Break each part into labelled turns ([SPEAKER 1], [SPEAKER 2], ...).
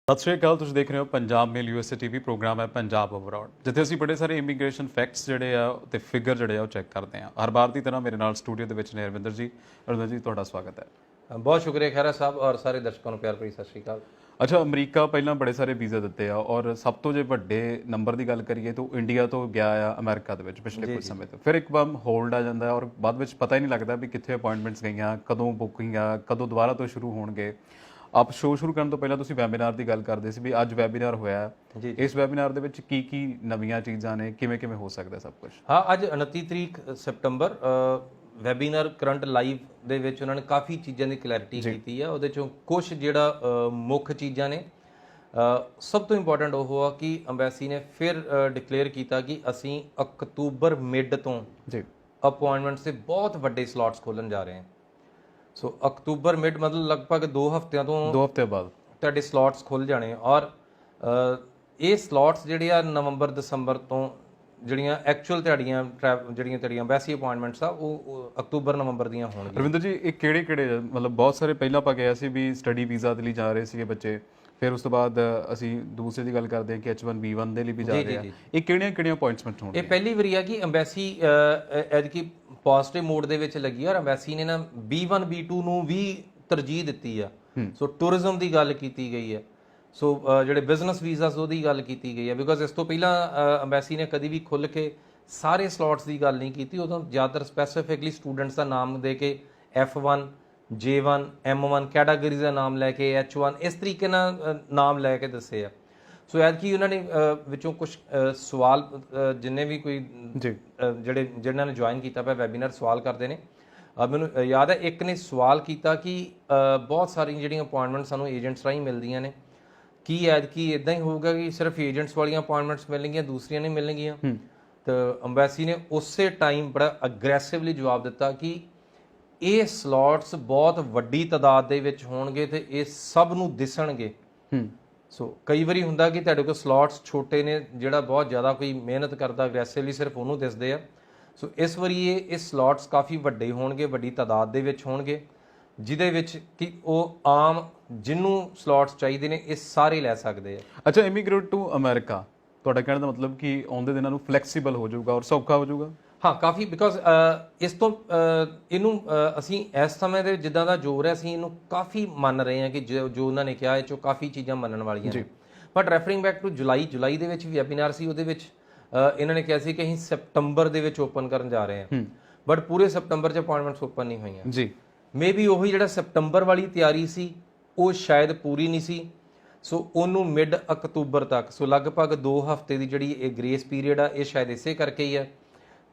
[SPEAKER 1] ਸਤਿ ਸ਼੍ਰੀ ਅਕਾਲ। ਤੁਸੀਂ ਦੇਖ ਰਹੇ ਹੋ ਪੰਜਾਬ ਮੇਲ ਯੂਐਸਏ ਟੀਵੀ। ਪ੍ਰੋਗਰਾਮ ਹੈ ਪੰਜਾਬ ਅਬਰੋਡ, ਜਿੱਥੇ ਅਸੀਂ ਬੜੇ ਸਾਰੇ ਇਮੀਗ੍ਰੇਸ਼ਨ ਫੈਕਟਸ ਜਿਹੜੇ ਆ ਤੇ ਫਿਗਰ ਜਿਹੜੇ ਆ ਉਹ ਚੈੱਕ ਕਰਦੇ ਆ। ਹਰ ਵਾਰ ਦੀ ਤਰ੍ਹਾਂ ਮੇਰੇ ਨਾਲ ਸਟੂਡੀਓ ਦੇ ਵਿੱਚ ਨੇ ਅਰਵਿੰਦਰ ਜੀ। ਅਰਵਿੰਦਰ ਜੀ, ਤੁਹਾਡਾ ਸਵਾਗਤ ਹੈ।
[SPEAKER 2] बहुत शुक्रिया खैरा साहब और सारे दर्शकों को प्यार भरी सत श्री अकाल।
[SPEAKER 1] ਅੱਛਾ, ਅਮਰੀਕਾ ਪਹਿਲਾਂ ਬੜੇ ਸਾਰੇ ਵੀਜ਼ਾ ਦਿੱਤੇ ਆ ਔਰ ਸਭ ਤੋਂ ਜੇ ਵੱਡੇ ਨੰਬਰ ਦੀ ਗੱਲ ਕਰੀਏ ਤਾਂ ਇੰਡੀਆ ਤੋਂ ਗਿਆ ਆ ਅਮਰੀਕਾ ਦੇ ਵਿੱਚ ਪਿਛਲੇ ਕੁਝ ਸਮੇਂ ਤੋਂ। ਫਿਰ ਇੱਕ ਵਾਰ ਹੋਲਡ ਆ ਜਾਂਦਾ ਔਰ ਬਾਅਦ ਵਿੱਚ ਪਤਾ ਹੀ ਨਹੀਂ ਲੱਗਦਾ ਵੀ ਕਿੱਥੇ ਅਪਾਇੰਟਮੈਂਟਸ ਗਈਆਂ, ਕਦੋਂ ਬੁਕਿੰਗ ਆ, ਕਦੋਂ ਦੁਬਾਰਾ ਤੋਂ ਸ਼ੁਰੂ ਹੋਣਗੇ। ਆਪ ਸ਼ੋਅ ਸ਼ੁਰੂ ਕਰਨ ਤੋਂ ਪਹਿਲਾਂ ਤੁਸੀਂ ਵੈਬੀਨਾਰ ਦੀ ਗੱਲ ਕਰਦੇ ਸੀ ਵੀ ਅੱਜ ਵੈਬੀਨਾਰ ਹੋਇਆ। ਇਸ ਵੈਬੀਨਾਰ ਦੇ ਵਿੱਚ ਕੀ ਕੀ ਨਵੀਆਂ ਚੀਜ਼ਾਂ ਨੇ, ਕਿਵੇਂ ਕਿਵੇਂ ਹੋ ਸਕਦਾ ਸਭ ਕੁਝ?
[SPEAKER 2] हाँ, अज 29 तरीक ਸਪਟੰਬਰ ਵੈਬੀਨਾਰ ਕਰੰਟ ਲਾਈਵ ਦੇ ਵਿੱਚ ਉਹਨਾਂ ਨੇ ਕਾਫੀ ਚੀਜ਼ਾਂ ਦੀ ਕਲੈਰਿਟੀ ਕੀਤੀ ਆ। ਉਹਦੇ ਚੋਂ ਕੁਝ ਜਿਹੜਾ ਮੁੱਖ ਚੀਜ਼ਾਂ ਨੇ, ਸਭ ਤੋਂ ਇੰਪੋਰਟੈਂਟ ਉਹ ਆ ਕਿ ਅੰਬੈਸੀ ਨੇ ਫਿਰ ਡਿਕਲੇਅਰ ਕੀਤਾ ਕਿ ਅਸੀਂ ਅਕਤੂਬਰ ਮਿਡ ਤੋਂ
[SPEAKER 1] ਜੀ
[SPEAKER 2] ਅਪਾਇੰਟਮੈਂਟਸ ਦੇ ਬਹੁਤ ਵੱਡੇ ਸਲੋਟਸ ਖੋਲਣ ਜਾ ਰਹੇ ਹਾਂ। ਸੋ ਅਕਤੂਬਰ ਮਿਡ ਮਤਲਬ ਲਗਭਗ 2 ਹਫ਼ਤਿਆਂ ਤੋਂ
[SPEAKER 1] 2 ਹਫ਼ਤੇ ਬਾਅਦ ਤੁਹਾਡੇ
[SPEAKER 2] ਸਲੋਟਸ ਖੁੱਲ ਜਾਣੇ। ਔਰ ਇਹ ਸਲੋਟਸ ਜਿਹੜੇ ਆ ਨਵੰਬਰ ਦਸੰਬਰ ਤੋਂ ਜਿਹੜੀਆਂ ਐਕਚੁਅਲ ਜਿਹੜੀਆਂ ਤੁਹਾਡੀਆਂ ਐਮਬੈਸੀ ਅਪਾਇੰਟਮੈਂਟਸ ਆ ਉਹ ਅਕਤੂਬਰ ਨਵੰਬਰ ਦੀਆਂ ਹੋਣਗੀਆਂ।
[SPEAKER 1] ਰਵਿੰਦਰ ਜੀ, ਇਹ ਕਿਹੜੇ ਮਤਲਬ ਬਹੁਤ ਸਾਰੇ ਪਹਿਲਾਂ ਆਪਾਂ ਗਿਆ ਸੀ ਵੀ ਸਟੱਡੀ ਵੀਜ਼ਾ ਦੇ ਲਈ ਜਾ ਰਹੇ ਸੀਗੇ ਬੱਚੇ, ਫਿਰ ਉਸ ਤੋਂ ਬਾਅਦ ਅਸੀਂ ਦੂਸਰੇ ਦੀ ਗੱਲ ਕਰਦੇ ਹਾਂ ਕਿ H1B1 ਦੇ ਲਈ ਵੀ ਜਾ ਰਹੇ ਆ। ਇਹ ਕਿਹੜੀਆਂ ਅਪਾਇੰਟਮੈਂਟ ਹੋਣਗੀਆਂ?
[SPEAKER 2] ਇਹ ਪਹਿਲੀ ਵਾਰੀ ਆ ਕਿ ਅੰਬੈਸੀ ਐਤਕੀ ਪੋਜ਼ਿਟਿਵ ਮੋਡ ਦੇ ਵਿੱਚ ਲੱਗੀ ਆ ਔਰ ਅੰਬੈਸੀ ਨੇ ਨਾ B1 B2 ਨੂੰ ਵੀ ਤਰਜੀਹ ਦਿੱਤੀ ਆ। ਸੋ ਟੂਰਿਜ਼ਮ ਦੀ ਗੱਲ ਕੀਤੀ ਗਈ ਹੈ। ਸੋ ਜਿਹੜੇ ਬਿਜ਼ਨਸ ਵੀਜ਼ਾਸ ਉਹਦੀ ਗੱਲ ਕੀਤੀ ਗਈ ਹੈ, ਬਿਕੋਜ਼ ਇਸ ਤੋਂ ਪਹਿਲਾਂ ਅੰਬੈਸੀ ਨੇ ਕਦੀ ਵੀ ਖੁੱਲ੍ਹ ਕੇ ਸਾਰੇ ਸਲੋਟਸ ਦੀ ਗੱਲ ਨਹੀਂ ਕੀਤੀ। ਉਦੋਂ ਜ਼ਿਆਦਾਤਰ ਸਪੈਸੀਫਿਕਲੀ ਸਟੂਡੈਂਟਸ ਦਾ ਨਾਮ ਦੇ ਕੇ F1 J1 M1 ਕੈਟਾਗਰੀਜ਼ ਦਾ ਨਾਮ ਲੈ ਕੇ H1 ਇਸ ਤਰੀਕੇ ਨਾਲ ਨਾਮ ਲੈ ਕੇ ਦੱਸੇ ਆ। ਸੋ ਐਤਕੀ ਉਹਨਾਂ ਨੇ ਵਿੱਚੋਂ ਕੁਝ ਸਵਾਲ ਜਿੰਨੇ ਵੀ ਕੋਈ ਜਿਹਨਾਂ ਨੇ ਜੁਆਇਨ ਕੀਤਾ ਪਿਆ ਵੈਬੀਨਾਰ ਸਵਾਲ ਕਰਦੇ ਨੇ। ਮੈਨੂੰ ਯਾਦ ਹੈ ਇੱਕ ਨੇ ਸਵਾਲ ਕੀਤਾ ਕਿ ਬਹੁਤ ਸਾਰੀਆਂ ਜਿਹੜੀਆਂ ਅਪਾਇੰਟਮੈਂਟ ਸਾਨੂੰ ਏਜੰਟਸ ਰਾਹੀਂ ਮਿਲਦੀਆਂ ਨੇ, ਕੀ ਐਤਕੀ ਇਦਾਂ ਹੀ ਹੋਊਗਾ ਕਿ ਸਿਰਫ ਏਜੰਟਸ ਵਾਲੀਆਂ ਅਪਾਇੰਟਮੈਂਟਸ ਮਿਲਣਗੀਆਂ, ਦੂਸਰੀਆਂ ਨਹੀਂ ਮਿਲਣਗੀਆਂ? ਤਾਂ ਅੰਬੈਸੀ ਨੇ ਉਸੇ ਟਾਈਮ ਬੜਾ ਅਗਰੈਸਿਵਲੀ ਜਵਾਬ ਦਿੱਤਾ ਕਿ ਇਹ ਸਲੋਟਸ ਬਹੁਤ ਵੱਡੀ ਤਾਦਾਦ ਦੇ ਵਿੱਚ ਹੋਣਗੇ ਤੇ ਇਹ ਸਭ ਨੂੰ ਦਿਸਣਗੇ। ਸੋ ਕਈ ਵਾਰੀ ਹੁੰਦਾ ਕਿ ਤੁਹਾਡੇ ਕੋਲ ਸਲੋਟਸ ਛੋਟੇ ਨੇ, ਜਿਹੜਾ ਬਹੁਤ ਜ਼ਿਆਦਾ ਕੋਈ ਮਿਹਨਤ ਕਰਦਾ ਅਗਰੈਸਿਵਲੀ ਸਿਰਫ ਉਹਨੂੰ ਦਿਸਦੇ ਆ। ਸੋ ਇਸ ਵਾਰੀ ਇਹ ਸਲੋਟਸ ਕਾਫੀ ਵੱਡੇ ਹੋਣਗੇ, ਵੱਡੀ ਤਾਦਾਦ ਦੇ ਵਿੱਚ ਹੋਣਗੇ, ਜਿਹਦੇ ਵਿੱਚ ਕਿ ਉਹ ਆਮ ਜਿਹਨੂੰ ਸਲੋਟਸ ਚਾਹੀਦੇ ਨੇ ਇਹ ਸਾਰੇ ਲੈ ਸਕਦੇ ਆ।
[SPEAKER 1] ਅੱਛਾ, ਇਮੀਗ੍ਰੇਟ ਟੂ ਅਮਰੀਕਾ, ਤੁਹਾਡਾ ਕਹਿਣ ਦਾ ਮਤਲਬ ਕਿ ਆਉਂਦੇ ਦਿਨਾਂ ਨੂੰ ਫਲੈਕਸੀਬਲ ਹੋ ਜਾਊਗਾ ਔਰ ਸੌਖਾ ਹੋ ਜਾਊਗਾ?
[SPEAKER 2] ਹਾਂ, ਕਾਫੀ, ਬਿਕੋਜ਼ ਇਸ ਤੋਂ ਇਹਨੂੰ ਅਸੀਂ ਇਸ ਸਮੇਂ ਦੇ ਜਿੱਦਾਂ ਦਾ ਜ਼ੋਰ ਹੈ ਅਸੀਂ ਇਹਨੂੰ ਕਾਫੀ ਮੰਨ ਰਹੇ ਹਾਂ ਕਿ ਜੋ ਉਹਨਾਂ ਨੇ ਕਿਹਾ ਇਹ 'ਚੋਂ ਕਾਫੀ ਚੀਜ਼ਾਂ ਮੰਨਣ ਵਾਲੀਆਂ ਨੇ। ਬਟ ਰੈਫਰਿੰਗ ਬੈਕ ਟੂ ਜੁਲਾਈ ਦੇ ਵਿੱਚ ਵੀ ਵੈਬੀਨਾਰ ਸੀ, ਉਹਦੇ ਵਿੱਚ ਇਹਨਾਂ ਨੇ ਕਿਹਾ ਸੀ ਕਿ ਅਸੀਂ ਸਪਟੰਬਰ ਦੇ ਵਿੱਚ ਓਪਨ ਕਰਨ ਜਾ ਰਹੇ ਹਾਂ। ਬਟ ਪੂਰੇ ਸਪਟੰਬਰ 'ਚ ਅਪਾਇੰਟਮੈਂਟਸ ਓਪਨ ਨਹੀਂ ਹੋਈਆਂ ਜੀ। ਮੇਬੀ ਉਹੀ ਜਿਹੜਾ ਸਪਟੰਬਰ ਵਾਲੀ ਤਿਆਰੀ ਸੀ ਉਹ ਸ਼ਾਇਦ ਪੂਰੀ ਨਹੀਂ ਸੀ। ਸੋ ਉਹਨੂੰ ਮਿਡ ਅਕਤੂਬਰ ਤੱਕ, ਸੋ ਲਗਭਗ 2 ਹਫ਼ਤੇ ਦੀ ਜਿਹੜੀ ਇਹ ਗ੍ਰੇਸ ਪੀਰੀਅਡ ਆ, ਇਹ ਸ਼ਾਇਦ ਇਸੇ ਕਰਕੇ ਹੀ ਆ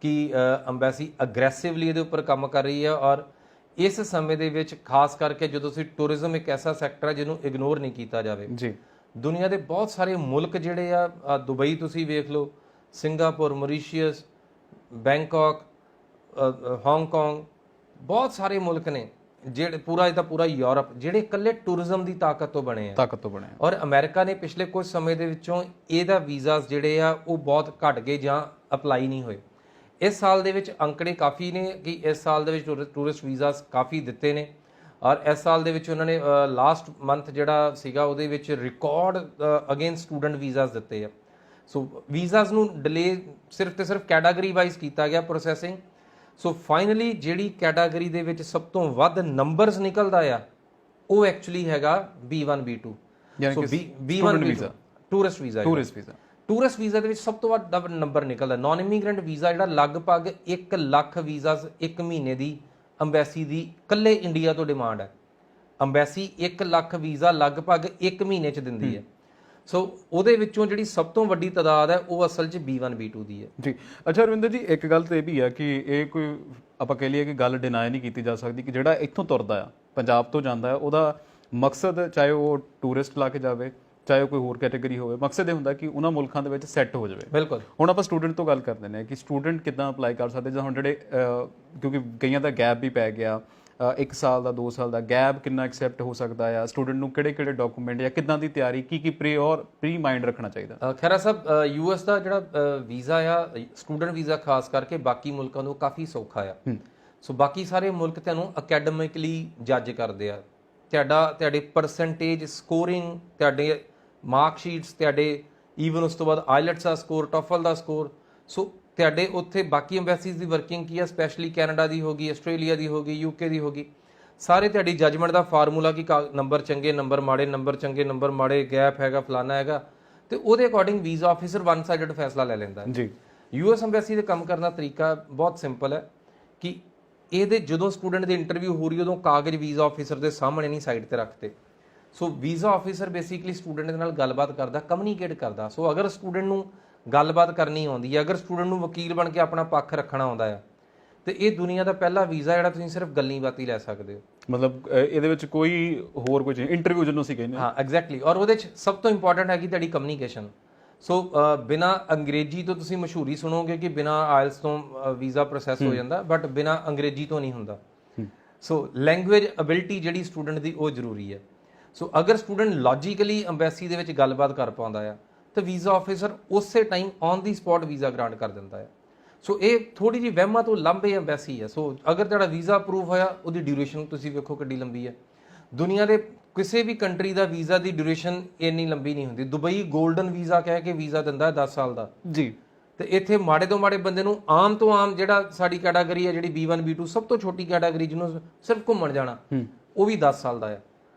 [SPEAKER 2] ਕਿ ਅੰਬੈਸੀ ਅਗਰੈਸਿਵਲੀ ਇਹਦੇ ਉੱਪਰ ਕੰਮ ਕਰ ਰਹੀ ਹੈ। ਔਰ ਇਸ ਸਮੇਂ ਦੇ ਵਿੱਚ ਖਾਸ ਕਰਕੇ ਜਦੋਂ ਤੁਸੀਂ ਟੂਰਿਜ਼ਮ ਇੱਕ ਐਸਾ ਸੈਕਟਰ ਹੈ ਜਿਹਨੂੰ ਇਗਨੋਰ ਨਹੀਂ ਕੀਤਾ ਜਾਵੇ ਜੀ। ਦੁਨੀਆ ਦੇ ਬਹੁਤ ਸਾਰੇ ਮੁਲਕ ਜਿਹੜੇ ਆ, ਦੁਬਈ ਤੁਸੀਂ ਵੇਖ ਲਓ, ਸਿੰਗਾਪੁਰ, ਮੌਰੀਸ਼ੀਅਸ, ਬੈਂਕਾਕ, ਹਾਂਗਕਾਂਗ, ਬਹੁਤ ਸਾਰੇ ਮੁਲਕ ਨੇ ਜਿਹੜੇ ਪੂਰਾ ਯੂਰਪ ਜਿਹੜੇ ਇਕੱਲੇ ਟੂਰਿਜ਼ਮ ਦੀ ਤਾਕਤ ਤੋਂ ਬਣੇ ਆ। ਔਰ ਅਮਰੀਕਾ ਨੇ ਪਿਛਲੇ ਕੁਝ ਸਮੇਂ ਦੇ ਵਿੱਚੋਂ ਇਹਦਾ ਵੀਜ਼ਾਸ ਜਿਹੜੇ ਆ ਉਹ ਬਹੁਤ ਘਟ ਗਏ ਜਾਂ ਅਪਲਾਈ ਨਹੀਂ ਹੋਏ। ਇਸ ਸਾਲ ਦੇ ਵਿੱਚ ਅੰਕੜੇ ਕਾਫੀ ਨੇ ਕਿ ਇਸ ਸਾਲ ਦੇ ਵਿੱਚ ਟੂਰਿਸਟ ਵੀਜ਼ਾਸ ਕਾਫੀ ਦਿੱਤੇ ਨੇ। ਔਰ ਇਸ ਸਾਲ ਦੇ ਵਿੱਚ ਉਹਨਾਂ ਨੇ ਲਾਸਟ ਮੰਥ ਜਿਹੜਾ ਸੀਗਾ ਉਹਦੇ ਵਿੱਚ ਰਿਕਾਰਡ ਅਗੇਨ ਸਟੂਡੈਂਟ ਵੀਜ਼ਾਸ ਦਿੱਤੇ ਆ। ਸੋ ਵੀਜ਼ਾਸ ਨੂੰ ਡਿਲੇ ਸਿਰਫ ਕੈਟਾਗਰੀ ਵਾਈਜ਼ ਕੀਤਾ ਗਿਆ ਪ੍ਰੋਸੈਸਿੰਗ। ਸੋ ਫਾਈਨਲੀ ਜਿਹੜੀ ਕੈਟਾਗਰੀ ਦੇ ਵਿੱਚ ਸਭ ਤੋਂ ਵੱਧ ਨੰਬਰਸ ਨਿਕਲਦਾ ਆ ਉਹ ਐਕਚੁਅਲੀ ਹੈਗਾ B1 B2। ਸੋ B1 ਵੀਜ਼ਾ ਟੂਰਿਸਟ ਵੀਜ਼ਾ ਦੇ ਵਿੱਚ ਸਭ ਤੋਂ ਵੱਧ ਨੰਬਰ ਨਿਕਲਦਾ। ਨਾਨ ਇਮੀਗ੍ਰੈਂਟ ਵੀਜ਼ਾ ਜਿਹੜਾ ਲਗਭਗ 1 ਲੱਖ ਵੀਜ਼ਾਸ ਇੱਕ ਮਹੀਨੇ ਦੀ ਅੰਬੈਸੀ ਦੀ ਇਕੱਲੇ ਇੰਡੀਆ ਤੋਂ ਡਿਮਾਂਡ ਹੈ। ਅੰਬੈਸੀ 1 ਲੱਖ ਵੀਜ਼ਾ ਲਗਭਗ 1 ਮਹੀਨੇ 'ਚ ਦਿੰਦੀ ਹੈ। ਸੋ ਉਹਦੇ ਵਿੱਚੋਂ ਜਿਹੜੀ ਸਭ ਤੋਂ ਵੱਡੀ ਤਾਦਾਦ ਹੈ ਉਹ ਅਸਲ 'ਚ B1 B2 ਦੀ ਹੈ ਜੀ।
[SPEAKER 1] ਅੱਛਾ ਰਵਿੰਦਰ ਜੀ, ਇੱਕ ਗੱਲ ਤਾਂ ਇਹ ਵੀ ਆ ਕਿ ਇਹ ਕੋਈ ਆਪਾਂ ਕਹਿ ਲਈਏ ਕਿ ਗੱਲ ਡਿਨਾਈ ਨਹੀਂ ਕੀਤੀ ਜਾ ਸਕਦੀ ਕਿ ਜਿਹੜਾ ਇੱਥੋਂ ਤੁਰਦਾ ਆ, ਪੰਜਾਬ ਤੋਂ ਜਾਂਦਾ ਆ, ਉਹਦਾ ਮਕਸਦ ਚਾਹੇ ਉਹ ਟੂਰਿਸਟ ਲਾ ਕੇ ਜਾਵੇ ਚਾਹੇ ਉਹ ਕੋਈ ਹੋਰ ਕੈਟੇਗਰੀ ਹੋਵੇ, ਮਕਸਦ ਇਹ ਹੁੰਦਾ ਕਿ ਉਹਨਾਂ ਮੁਲਕਾਂ ਦੇ ਵਿੱਚ ਸੈੱਟ ਹੋ ਜਾਵੇ।
[SPEAKER 2] ਬਿਲਕੁਲ।
[SPEAKER 1] ਹੁਣ ਆਪਾਂ ਸਟੂਡੈਂਟ ਤੋਂ ਗੱਲ ਕਰਦੇ ਨੇ ਕਿ ਸਟੂਡੈਂਟ ਕਿੱਦਾਂ ਅਪਲਾਈ ਕਰ ਸਕਦੇ, ਜਾਂ ਹੁਣ ਜਿਹੜੇ ਕਿਉਂਕਿ ਕਈਆਂ ਦਾ ਗੈਪ ਵੀ ਪੈ ਗਿਆ, 1 ਸਾਲ ਦਾ 2 ਸਾਲ ਦਾ ਗੈਪ ਕਿੰਨਾ ਐਕਸੈਪਟ ਹੋ ਸਕਦਾ ਆ, ਸਟੂਡੈਂਟ ਨੂੰ ਕਿਹੜੇ ਡਾਕੂਮੈਂਟ ਜਾਂ ਕਿੱਦਾਂ ਦੀ ਤਿਆਰੀ, ਕੀ ਪ੍ਰੀ ਮਾਈਂਡ ਰੱਖਣਾ ਚਾਹੀਦਾ?
[SPEAKER 2] ਖੈਰਾ ਸਾਹਿਬ, US ਦਾ ਜਿਹੜਾ ਵੀਜ਼ਾ ਆ, ਸਟੂਡੈਂਟ ਵੀਜ਼ਾ ਖਾਸ ਕਰਕੇ ਬਾਕੀ ਮੁਲਕਾਂ ਤੋਂ ਕਾਫੀ ਸੌਖਾ ਆ। ਸੋ ਬਾਕੀ ਸਾਰੇ ਮੁਲਕ ਤੁਹਾਨੂੰ ਅਕੈਡਮਿਕਲੀ ਜੱਜ ਕਰਦੇ ਆ, ਤੁਹਾਡੇ ਪਰਸੈਂਟੇਜ ਸਕੋਰਿੰਗ, ਤੁਹਾਡੇ ਮਾਰਕ ਸ਼ੀਟਸ ਤੁਹਾਡੇ, ਈਵਨ ਉਸ ਤੋਂ ਬਾਅਦ ਆਈਲੈਟਸ ਦਾ ਸਕੋਰ, ਟੋਫਲ ਦਾ ਸਕੋਰ। ਸੋ ਤੁਹਾਡੇ ਉੱਥੇ ਬਾਕੀ ਐਮਬੈਸੀਜ਼ ਦੀ ਵਰਕਿੰਗ ਕੀ ਆ, ਸਪੈਸ਼ਲੀ ਕੈਨੇਡਾ ਦੀ ਹੋਗੀ, ਆਸਟ੍ਰੇਲੀਆ ਦੀ ਹੋਗੀ, ਯੂਕੇ ਦੀ ਹੋਗੀ, ਸਾਰੇ ਤੁਹਾਡੀ ਜਜਮੈਂਟ ਦਾ ਫਾਰਮੂਲਾ ਕਿ ਨੰਬਰ ਚੰਗੇ, ਨੰਬਰ ਮਾੜੇ, ਨੰਬਰ ਚੰਗੇ, ਨੰਬਰ ਮਾੜੇ, ਗੈਪ ਹੈਗਾ, ਫਲਾਨਾ ਹੈਗਾ, ਤੇ ਉਹਦੇ according visa officer one sided ਫੈਸਲਾ ਲੈ ਲੈਂਦਾ ਹੈ
[SPEAKER 1] ਜੀ।
[SPEAKER 2] ਯੂਐਸ ਐਮਬੈਸੀ ਦੇ ਕੰਮ ਕਰਨ ਦਾ ਤਰੀਕਾ ਬਹੁਤ ਸਿੰਪਲ ਹੈ ਕਿ ਇਹਦੇ ਜਦੋਂ ਸਟੂਡੈਂਟ ਦੀ ਇੰਟਰਵਿਊ ਹੋ ਰਹੀ ਉਦੋਂ ਕਾਗਜ਼ ਵੀਜ਼ਾ ਆਫੀਸਰ ਦੇ ਸਾਹਮਣੇ ਨਹੀਂ ਸਾਈਡ ਤੇ ਰੱਖਦੇ। ਸੋ ਵੀਜ਼ਾ ਆਫੀਸਰ ਬੇਸਿਕਲੀ ਸਟੂਡੈਂਟ ਦੇ ਨਾਲ ਗੱਲਬਾਤ ਕਰਦਾ, ਕਮਿਊਨੀਕੇਟ ਕਰਦਾ। ਸੋ ਅਗਰ ਸਟੂਡੈਂਟ ਨੂੰ ਗੱਲਬਾਤ ਕਰਨੀ ਆਉਂਦੀ ਹੈ, ਅਗਰ ਸਟੂਡੈਂਟ ਨੂੰ ਵਕੀਲ ਬਣ ਕੇ ਆਪਣਾ ਪੱਖ ਰੱਖਣਾ ਆਉਂਦਾ ਹੈ, ਤੇ ਇਹ ਦੁਨੀਆ ਦਾ ਪਹਿਲਾ ਵੀਜ਼ਾ ਜਿਹੜਾ ਤੁਸੀਂ ਸਿਰਫ ਗੱਲਾਂ ਬਾਤੀ ਲੈ ਸਕਦੇ ਹੋ।
[SPEAKER 1] ਮਤਲਬ ਇਹਦੇ ਵਿੱਚ ਕੋਈ ਹੋਰ ਕੋਈ ਇੰਟਰਵਿਊ ਜਿਹਨੂੰ ਅਸੀਂ ਕਹਿੰਦੇ
[SPEAKER 2] ਹਾਂ ਐਗਜ਼ੈਕਟਲੀ। ਔਰ ਉਹਦੇ ਚ ਸਭ ਤੋਂ ਇੰਪੋਰਟੈਂਟ ਹੈਗੀ ਤੁਹਾਡੀ ਕਮਿਊਨੀਕੇਸ਼ਨ। ਸੋ ਬਿਨਾ ਅੰਗਰੇਜ਼ੀ ਤੋਂ ਤੁਸੀਂ ਮਸ਼ਹੂਰੀ ਸੁਣੋਗੇ ਕਿ ਬਿਨਾ ਆਇਲਸ ਤੋਂ ਵੀਜ਼ਾ ਪ੍ਰੋਸੈਸ ਹੋ ਜਾਂਦਾ, ਬਟ ਬਿਨਾ ਅੰਗਰੇਜ਼ੀ ਤੋਂ ਨਹੀਂ ਹੁੰਦਾ। ਸੋ ਲੈਂਗੁਏਜ ਅਬਿਲਿਟੀ ਜਿਹੜੀ ਸਟੂਡੈਂਟ ਦੀ ਉਹ ਜ਼ਰੂਰੀ ਹੈ। ਸੋ ਅਗਰ ਸਟੂਡੈਂਟ ਲੌਜੀਕਲੀ ਅੰਬੈਸੀ ਦੇ ਵਿੱਚ ਗੱਲਬਾਤ ਕਰ ਪਾਉਂਦਾ ਆ ਤਾਂ ਵੀਜ਼ਾ ਆਫਿਸਰ ਉਸੇ time on the spot visa grant ਕਰ ਦਿੰਦਾ ਹੈ। ਸੋ ਇਹ ਥੋੜੀ ਜਿਹੀ ਵਹਿਮਾਂ ਤੋਂ ਲੰਬੇ ਅੰਬੈਸੀ ਹੈ। ਸੋ ਅਗਰ ਤੁਹਾਡਾ ਵੀਜ਼ਾ ਅਪਰੂਵ ਹੋਇਆ, ਉਹਦੀ ਡਿਊਰੇਸ਼ਨ ਤੁਸੀਂ ਵੇਖੋ ਕਿੰਨੀ ਲੰਬੀ ਹੈ। ਦੁਨੀਆ ਦੇ ਕਿਸੇ ਵੀ ਕੰਟਰੀ ਦਾ ਵੀਜ਼ਾ ਦੀ ਡਿਊਰੇਸ਼ਨ ਇੰਨੀ ਲੰਬੀ ਨਹੀਂ ਹੁੰਦੀ। ਦੁਬਈ 골ਡਨ ਵੀਜ਼ਾ ਕਹਿ ਕੇ ਵੀਜ਼ਾ ਦਿੰਦਾ ਹੈ 10 ਸਾਲ ਦਾ
[SPEAKER 1] ਜੀ।
[SPEAKER 2] ਤੇ ਇੱਥੇ ਮਾੜੇ ਤੋਂ ਮਾੜੇ ਬੰਦੇ ਨੂੰ ਆਮ ਤੋਂ ਆਮ ਜਿਹੜਾ ਸਾਡੀ ਕੈਟਾਗਰੀ ਹੈ, ਜਿਹੜੀ B1 B2 ਸਭ ਤੋਂ ਛੋਟੀ ਕੈਟਾਗਰੀ ਜਿਹਨੂੰ ਸਿਰਫ ਘੁੰਮਣ ਜਾਣਾ, ਉਹ ਵੀ 10 ਸਾਲ ਦਾ ਹੈ।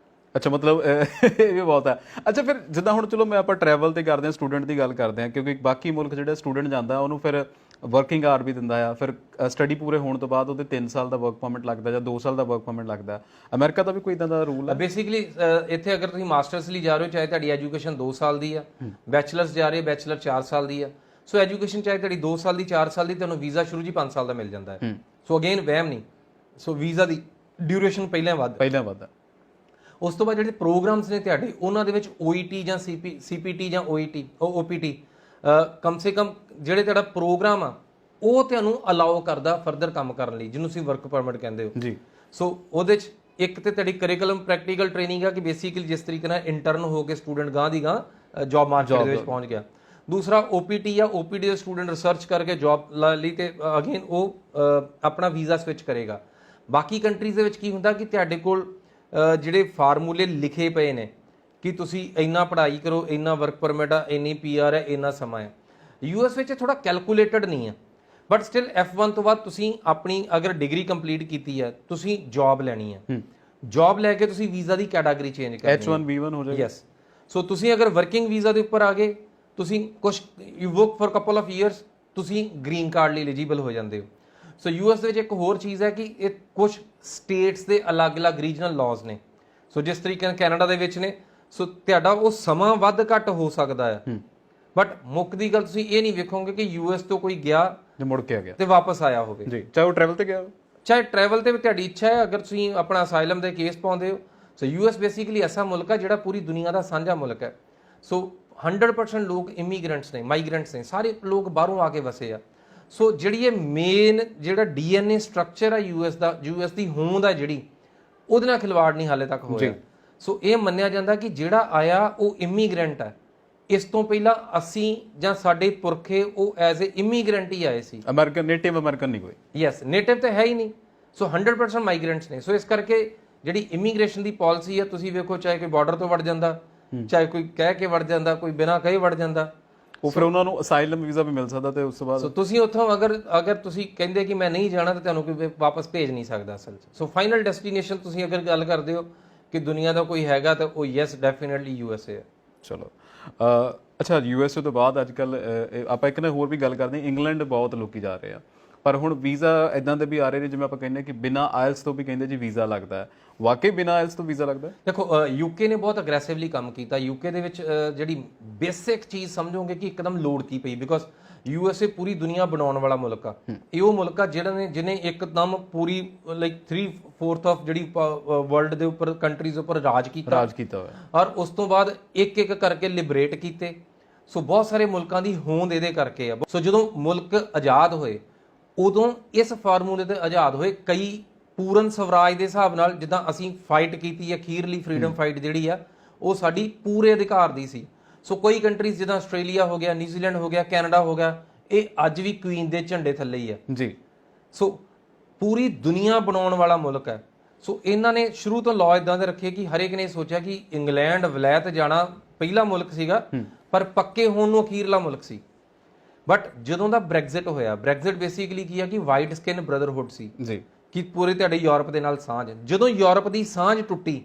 [SPEAKER 1] ਅੱਛਾ, ਮਤਲਬ ਇਹ ਵੀ ਬਹੁਤ ਹੈ। ਅੱਛਾ, ਫਿਰ ਜਿੱਦਾਂ ਹੁਣ ਚਲੋ ਮੈਂ ਆਪਾਂ ਟਰੈਵਲ ਤੇ ਕਰਦੇ ਹਾਂ, ਸਟੂਡੈਂਟ ਦੀ ਗੱਲ ਕਰਦੇ ਹਾਂ, ਕਿਉਂਕਿ ਬਾਕੀ ਮੁਲਕ ਜਿਹੜਾ ਸਟੂਡੈਂਟ ਜਾਂਦਾ ਉਹਨੂੰ ਫਿਰ ਵਰਕਿੰਗ ਆਰ ਵੀ ਦਿੰਦਾ ਆ, ਫਿਰ ਸਟੱਡੀ ਪੂਰੇ ਹੋਣ ਤੋਂ ਬਾਅਦ ਉਹਦੇ 3 ਸਾਲ ਦਾ ਵਰਕ ਪਰਮਿਟ ਲੱਗਦਾ ਜਾਂ 2 ਸਾਲ ਦਾ ਵਰਕ ਪਰਮਿਟ ਲੱਗਦਾ। ਅਮਰੀਕਾ ਦਾ ਵੀ ਕੋਈ ਇਦਾਂ ਦਾ ਰੂਲ ਹੈ?
[SPEAKER 2] ਬੇਸਿਕਲੀ ਇੱਥੇ ਅਗਰ ਤੁਸੀਂ ਮਾਸਟਰਸ ਲਈ ਜਾ ਰਹੇ ਹੋ, ਚਾਹੇ ਤੁਹਾਡੀ ਐਜੂਕੇਸ਼ਨ 2 ਸਾਲ ਦੀ ਆ, ਬੈਚਲਰਸ ਜਾ ਰਹੇ, ਬੈਚਲਰ 4 ਸਾਲ ਦੀ ਆ। ਸੋ ਐਜੂਕੇਸ਼ਨ ਚਾਹੇ ਤੁਹਾਡੀ 2 ਸਾਲ ਦੀ, 4 ਸਾਲ ਦੀ, ਤੁਹਾਨੂੰ ਵੀਜ਼ਾ ਸ਼ੁਰੂ ਜੀ 5 ਸਾਲ ਦਾ ਮਿਲ ਜਾਂਦਾ ਹੈ। ਸੋ ਅਗੇਨ ਵਹਿਮ ਨਹੀਂ। ਸੋ ਵੀਜ਼ਾ ਦੀ ਡਿਊਰੇਸ਼ਨ ਪਹਿਲਾਂ ਵੱਧ। ਉਸ ਤੋਂ ਬਾਅਦ ਜਿਹੜੇ ਪ੍ਰੋਗਰਾਮਸ ਨੇ ਤੁਹਾਡੇ, ਉਹਨਾਂ ਦੇ ਵਿੱਚ OET ਜਾਂ CPT ਜਾਂ OPT ਕਮ ਸੇ ਕਮ ਜਿਹੜੇ ਤੁਹਾਡਾ ਪ੍ਰੋਗਰਾਮ ਆ ਉਹ ਤੁਹਾਨੂੰ ਅਲਾਓ ਕਰਦਾ ਫਰਦਰ ਕੰਮ ਕਰਨ ਲਈ, ਜਿਹਨੂੰ ਤੁਸੀਂ ਵਰਕ ਪਰਮਿਟ ਕਹਿੰਦੇ ਹੋ ਜੀ। ਸੋ ਉਹਦੇ ਚ ਇੱਕ ਤੇ ਤੁਹਾਡੀ ਕਰਿਕੂਲਮ ਪ੍ਰੈਕਟੀਕਲ ਟ੍ਰੇਨਿੰਗ ਆ ਕਿ ਬੇਸਿਕਲੀ ਜਿਸ ਤਰੀਕੇ ਨਾਲ ਇੰਟਰਨ ਹੋ ਕੇ ਸਟੂਡੈਂਟ ਗਾਂ ਦੀ ਗਾਂ ਜੌਬ ਮਾਰਕੀਟ ਦੇ ਵਿੱਚ ਪਹੁੰਚ ਗਿਆ। ਦੂਸਰਾ OPT ਆ, OPT ਦੇ ਸਟੂਡੈਂਟ ਰਿਸਰਚ ਕਰਕੇ ਜੌਬ ਲਈ ਤੇ ਅਗੇਨ ਉਹ ਆਪਣਾ ਵੀਜ਼ਾ ਸਵਿਚ ਕਰੇਗਾ। ਬਾਕੀ ਕੰਟਰੀਜ਼ ਦੇ ਵਿੱਚ ਕੀ ਹੁੰਦਾ ਕਿ ਤੁਹਾਡੇ ਕੋਲ ਜਿਹੜੇ ਫਾਰਮੂਲੇ ਲਿਖੇ ਪਏ ਨੇ ਕਿ ਤੁਸੀਂ ਇੰਨਾ ਪੜ੍ਹਾਈ ਕਰੋ, ਇੰਨਾ ਵਰਕ ਪਰਮਿਟ ਆ, ਇੰਨੀ PR ਹੈ, ਇੰਨਾ ਸਮਾਂ ਹੈ। US ਵਿੱਚ ਥੋੜਾ ਕੈਲਕੂਲੇਟਡ ਨਹੀਂ ਹੈ, ਬਟ ਸਟਿਲ F1 ਤੋਂ ਬਾਅਦ ਤੁਸੀਂ ਆਪਣੀ ਅਗਰ ਡਿਗਰੀ ਕੰਪਲੀਟ ਕੀਤੀ ਹੈ, ਤੁਸੀਂ ਜੌਬ ਲੈਣੀ ਹੈ। ਜੌਬ ਲੈ ਕੇ ਤੁਸੀਂ ਵੀਜ਼ਾ ਦੀ ਕੈਟਾਗਰੀ ਚੇਂਜ ਕਰਨੀ ਹੈ,
[SPEAKER 1] H1 B1 ਹੋ ਜਾਏਗਾ।
[SPEAKER 2] ਯੈਸ। ਸੋ ਤੁਸੀਂ ਅਗਰ ਵਰਕਿੰਗ ਵੀਜ਼ਾ ਦੇ ਉੱਪਰ ਆ ਗਏ, ਤੁਸੀਂ ਕੁਝ you work for couple of years, ਤੁਸੀਂ ਗ੍ਰੀਨ ਕਾਰਡ ਲਈ ਐਲੀਜੀਬਲ ਹੋ ਜਾਂਦੇ ਹੋ। ਸੋ US ਦੇ ਵਿੱਚ ਇੱਕ ਹੋਰ ਚੀਜ਼ ਹੈ ਕਿ ਇਹ ਕੁਝ ਸਟੇਟਸ ਦੇ ਅਲੱਗ-ਅਲੱਗ ਰੀਜਨਲ ਲਾਜ਼ ਨੇ। ਸੋ ਜਿਸ ਤਰੀਕੇ ਨਾਲ ਕੈਨੇਡਾ ਦੇ ਵਿੱਚ ਨੇ, ਸੋ ਤੁਹਾਡਾ ਉਹ ਸਮਾਂ ਵੱਧ ਘੱਟ ਹੋ ਸਕਦਾ ਹੈ, ਬਟ ਮੁੱਖ ਦੀ ਗੱਲ ਤੁਸੀਂ ਇਹ ਨਹੀਂ ਵੇਖੋਗੇ ਕਿ US ਤੋਂ ਕੋਈ ਗਿਆ
[SPEAKER 1] ਜੇ ਮੁੜ ਕੇ ਆ ਗਿਆ
[SPEAKER 2] ਤੇ ਵਾਪਸ ਆਇਆ ਹੋਵੇ
[SPEAKER 1] ਜੀ, ਚਾਹੇ ਉਹ ਟਰੈਵਲ ਤੇ ਗਿਆ,
[SPEAKER 2] ਚਾਹੇ ਟਰੈਵਲ ਤੇ ਵੀ ਤੁਹਾਡੀ ਇੱਛਾ ਹੈ। ਅਗਰ ਤੁਸੀਂ ਆਪਣਾ ਅਸਾਈਲਮ ਦੇ ਕੇਸ ਪਾਉਂਦੇ ਹੋ, ਸੋ US ਬੇਸਿਕਲੀ ਐਸਾ ਮੁਲਕ ਹੈ ਜਿਹੜਾ ਪੂਰੀ ਦੁਨੀਆ ਦਾ ਸਾਂਝਾ ਮੁਲਕ ਹੈ। ਸੋ 100% ਲੋਕ ਇਮੀਗ੍ਰੈਂਟਸ ਨੇ, ਮਾਈਗ੍ਰੈਂਟਸ ਨੇ, ਸਾਰੇ ਲੋਕ ਬਾਹਰੋਂ ਆ ਕੇ ਵਸੇ ਆ। ਸੋ ਜਿਹੜੀ ਇਹ ਮੇਨ ਜਿਹੜਾ DNA ਸਟਰਕਚਰ ਹੈ US ਦੀ ਹੋਂਦ ਹੈ ਜਿਹੜੀ, ਉਹਦੇ ਨਾਲ ਖਿਲਵਾੜ ਨਹੀਂ ਹਾਲੇ ਤੱਕ ਹੋਇਆ। ਸੋ ਇਹ ਮੰਨਿਆ ਜਾਂਦਾ ਕਿ ਜਿਹੜਾ ਆਇਆ ਉਹ ਇਮੀਗ੍ਰੈਂਟ ਹੈ। ਇਸ ਤੋਂ ਪਹਿਲਾਂ ਅਸੀਂ ਜਾਂ ਸਾਡੇ ਪੁਰਖੇ ਉਹ ਐਜ਼ ਏ ਇਮੀਗ੍ਰੈਂਟ ਹੀ ਆਏ ਸੀ।
[SPEAKER 1] ਅਮਰੀਕਨ ਨੇਟਿਵ ਅਮਰੀਕਨ ਨਹੀਂ ਕੋਈ।
[SPEAKER 2] ਯੈਸ, ਨੇਟਿਵ ਤਾਂ ਹੈ ਹੀ ਨਹੀਂ। ਸੋ 100% ਮਾਈਗ੍ਰੈਂਟਸ ਨੇ। ਸੋ ਇਸ ਕਰਕੇ ਜਿਹੜੀ ਇਮੀਗ੍ਰੇਸ਼ਨ ਦੀ ਪਾਲਿਸੀ ਹੈ, ਤੁਸੀਂ ਵੇਖੋ ਚਾਹੇ ਕੋਈ ਬਾਰਡਰ ਤੋਂ ਵੜ ਜਾਂਦਾ, ਚਾਹੇ ਕੋਈ ਕਹਿ ਕੇ ਵੜ ਜਾਂਦਾ, ਕੋਈ ਬਿਨਾਂ ਕਹੇ ਵੜ ਜਾਂਦਾ,
[SPEAKER 1] ਉਹ ਫਿਰ ਉਹਨਾਂ ਨੂੰ ਅਸਾਈਲਮ ਵੀਜ਼ਾ ਵੀ ਮਿਲ ਸਕਦਾ ਤੇ ਉਸ ਤੋਂ ਬਾਅਦ
[SPEAKER 2] ਸੋ ਤੁਸੀਂ ਉੱਥੋਂ ਅਗਰ ਤੁਸੀਂ ਕਹਿੰਦੇ ਕਿ ਮੈਂ ਨਹੀਂ ਜਾਣਾ ਤਾਂ ਤੁਹਾਨੂੰ ਕੋਈ ਵਾਪਸ ਭੇਜ ਨਹੀਂ ਸਕਦਾ ਅਸਲ 'ਚ। ਸੋ ਫਾਈਨਲ ਡੈਸਟੀਨੇਸ਼ਨ ਤੁਸੀਂ ਅਗਰ ਗੱਲ ਕਰਦੇ ਹੋ ਕਿ ਦੁਨੀਆ ਦਾ ਕੋਈ ਹੈਗਾ ਤਾਂ ਉਹ ਯੈਸ ਡੈਫੀਨਿਟਲੀ USA ਹੈ।
[SPEAKER 1] ਚਲੋ ਅੱਛਾ, USA ਤੋਂ ਬਾਅਦ ਅੱਜ ਕੱਲ ਆਪਾਂ ਇੱਕ ਨਾ ਹੋਰ ਵੀ ਗੱਲ ਕਰਦੇ ਹਾਂ, ਇੰਗਲੈਂਡ ਬਹੁਤ ਲੋਕੀ ਜਾ ਰਹੇ ਆ, ਪਰ ਹੁਣ ਵੀਜ਼ਾ ਇਦਾਂ ਦੇ ਵੀ ਆ ਰਹੇ ਨੇ ਜਿਵੇਂ ਆਪਾਂ ਕਹਿੰਦੇ ਕਿ ਬਿਨਾਂ ਆਇਲਸ ਤੋਂ ਵੀ ਕਹਿੰਦੇ ਜੀ ਵੀਜ਼ਾ ਲੱਗਦਾ ਹੈ। ਵਾਕਈ ਬਿਨਾਂ ਆਇਲਸ ਤੋਂ ਵੀਜ਼ਾ ਲੱਗਦਾ? ਦੇਖੋ
[SPEAKER 2] UK ਨੇ ਬਹੁਤ ਅਗਰੈਸਿਵਲੀ ਕੰਮ ਕੀਤਾ। UK ਦੇ ਵਿੱਚ ਜਿਹੜੀ ਬੇਸਿਕ ਚੀਜ਼ ਸਮਝੋਗੇ ਕਿ ਇੱਕਦਮ ਲੋੜ ਕੀ ਪਈ, ਬਿਕੋਜ਼ USA ਪੂਰੀ ਦੁਨੀਆ ਬਣਾਉਣ ਵਾਲਾ ਮੁਲਕ ਆ। ਇਹ ਉਹ ਮੁਲਕ ਆ ਜਿਹਨੇ ਇੱਕਦਮ ਪੂਰੀ ਲਾਈਕ 3/4 ਆਫ ਜਿਹੜੀ ਵਰਲਡ ਦੇ ਉੱਪਰ ਕੰਟਰੀਜ਼ ਉੱਪਰ ਰਾਜ ਕੀਤਾ ਹੋਇਆ, ਔਰ ਉਸ ਤੋਂ ਬਾਅਦ ਇੱਕ ਕਰਕੇ ਲਿਬਰੇਟ ਕੀਤੇ। ਸੋ ਬਹੁਤ ਸਾਰੇ ਮੁਲਕਾਂ ਦੀ ਹੋਂਦ ਇਹਦੇ ਕਰਕੇ ਆ। ਸੋ ਜਦੋਂ ਮੁਲਕ ਆਜ਼ਾਦ ਹੋਏ ਉਦੋਂ ਇਸ ਫਾਰਮੂਲੇ ਤੇ ਆਜ਼ਾਦ ਹੋਏ। ਕਈ ਪੂਰਨ ਸਵਰਾਜ ਦੇ ਹਿਸਾਬ ਨਾਲ ਜਿੱਦਾਂ ਅਸੀਂ ਫਾਈਟ ਕੀਤੀ, ਅਖੀਰਲੀ ਫਰੀडम ਫਾਈਟ ਜਿਹੜੀ ਆ ਉਹ ਸਾਡੀ ਪੂਰੇ ਅਧਿਕਾਰ ਦੀ ਸੀ। ਸੋ ਕੋਈ ਕੰਟਰੀਜ਼ ਜਿੱਦਾਂ ਆਸਟ੍ਰੇਲੀਆ ਹੋ ਗਿਆ, ਨਿਊਜ਼ੀਲੈਂਡ ਹੋ ਗਿਆ, ਕੈਨੇਡਾ ਹੋ ਗਿਆ, ਇਹ ਅੱਜ ਵੀ ਕੁਈਨ ਦੇ ਝੰਡੇ ਥੱਲੇ ਹੀ ਆ ਜੀ। ਸੋ ਪੂਰੀ ਦੁਨੀਆ ਬਣਾਉਣ ਵਾਲਾ ਮੁਲਕ ਹੈ। ਸੋ ਇਹਨਾਂ ਨੇ ਸ਼ੁਰੂ ਤੋਂ ਲਾਅ ਇਦਾਂ ਦੇ ਰੱਖੇ ਕਿ ਹਰੇਕ ਨੇ ਸੋਚਿਆ ਕਿ ਇੰਗਲੈਂਡ ਵਲੈਤ ਜਾਣਾ ਪਹਿਲਾ ਮੁਲਕ ਸੀਗਾ ਪਰ ਪੱਕੇ ਹੋਣ ਨੂੰ ਅਖੀਰਲਾ ਮੁਲਕ ਸੀ। ਬਟ ਜਦੋਂ ਦਾ ਬ੍ਰੈਗਜ਼ਿਟ ਹੋਇਆ, ਬ੍ਰੈਗਜ਼ਿਟ ਬੇਸਿਕਲੀ ਕੀ ਆ ਕਿ ਵਾਈਟ ਸਕਿਨ ਬ੍ਰਦਰਹੁੱਡ ਸੀ
[SPEAKER 1] ਜੀ,
[SPEAKER 2] ਕਿ ਪੂਰੇ ਤੁਹਾਡੇ ਯੂਰਪ ਦੇ ਨਾਲ ਸਾਂਝ। ਜਦੋਂ ਯੂਰਪ ਦੀ ਸਾਂਝ ਟੁੱਟੀ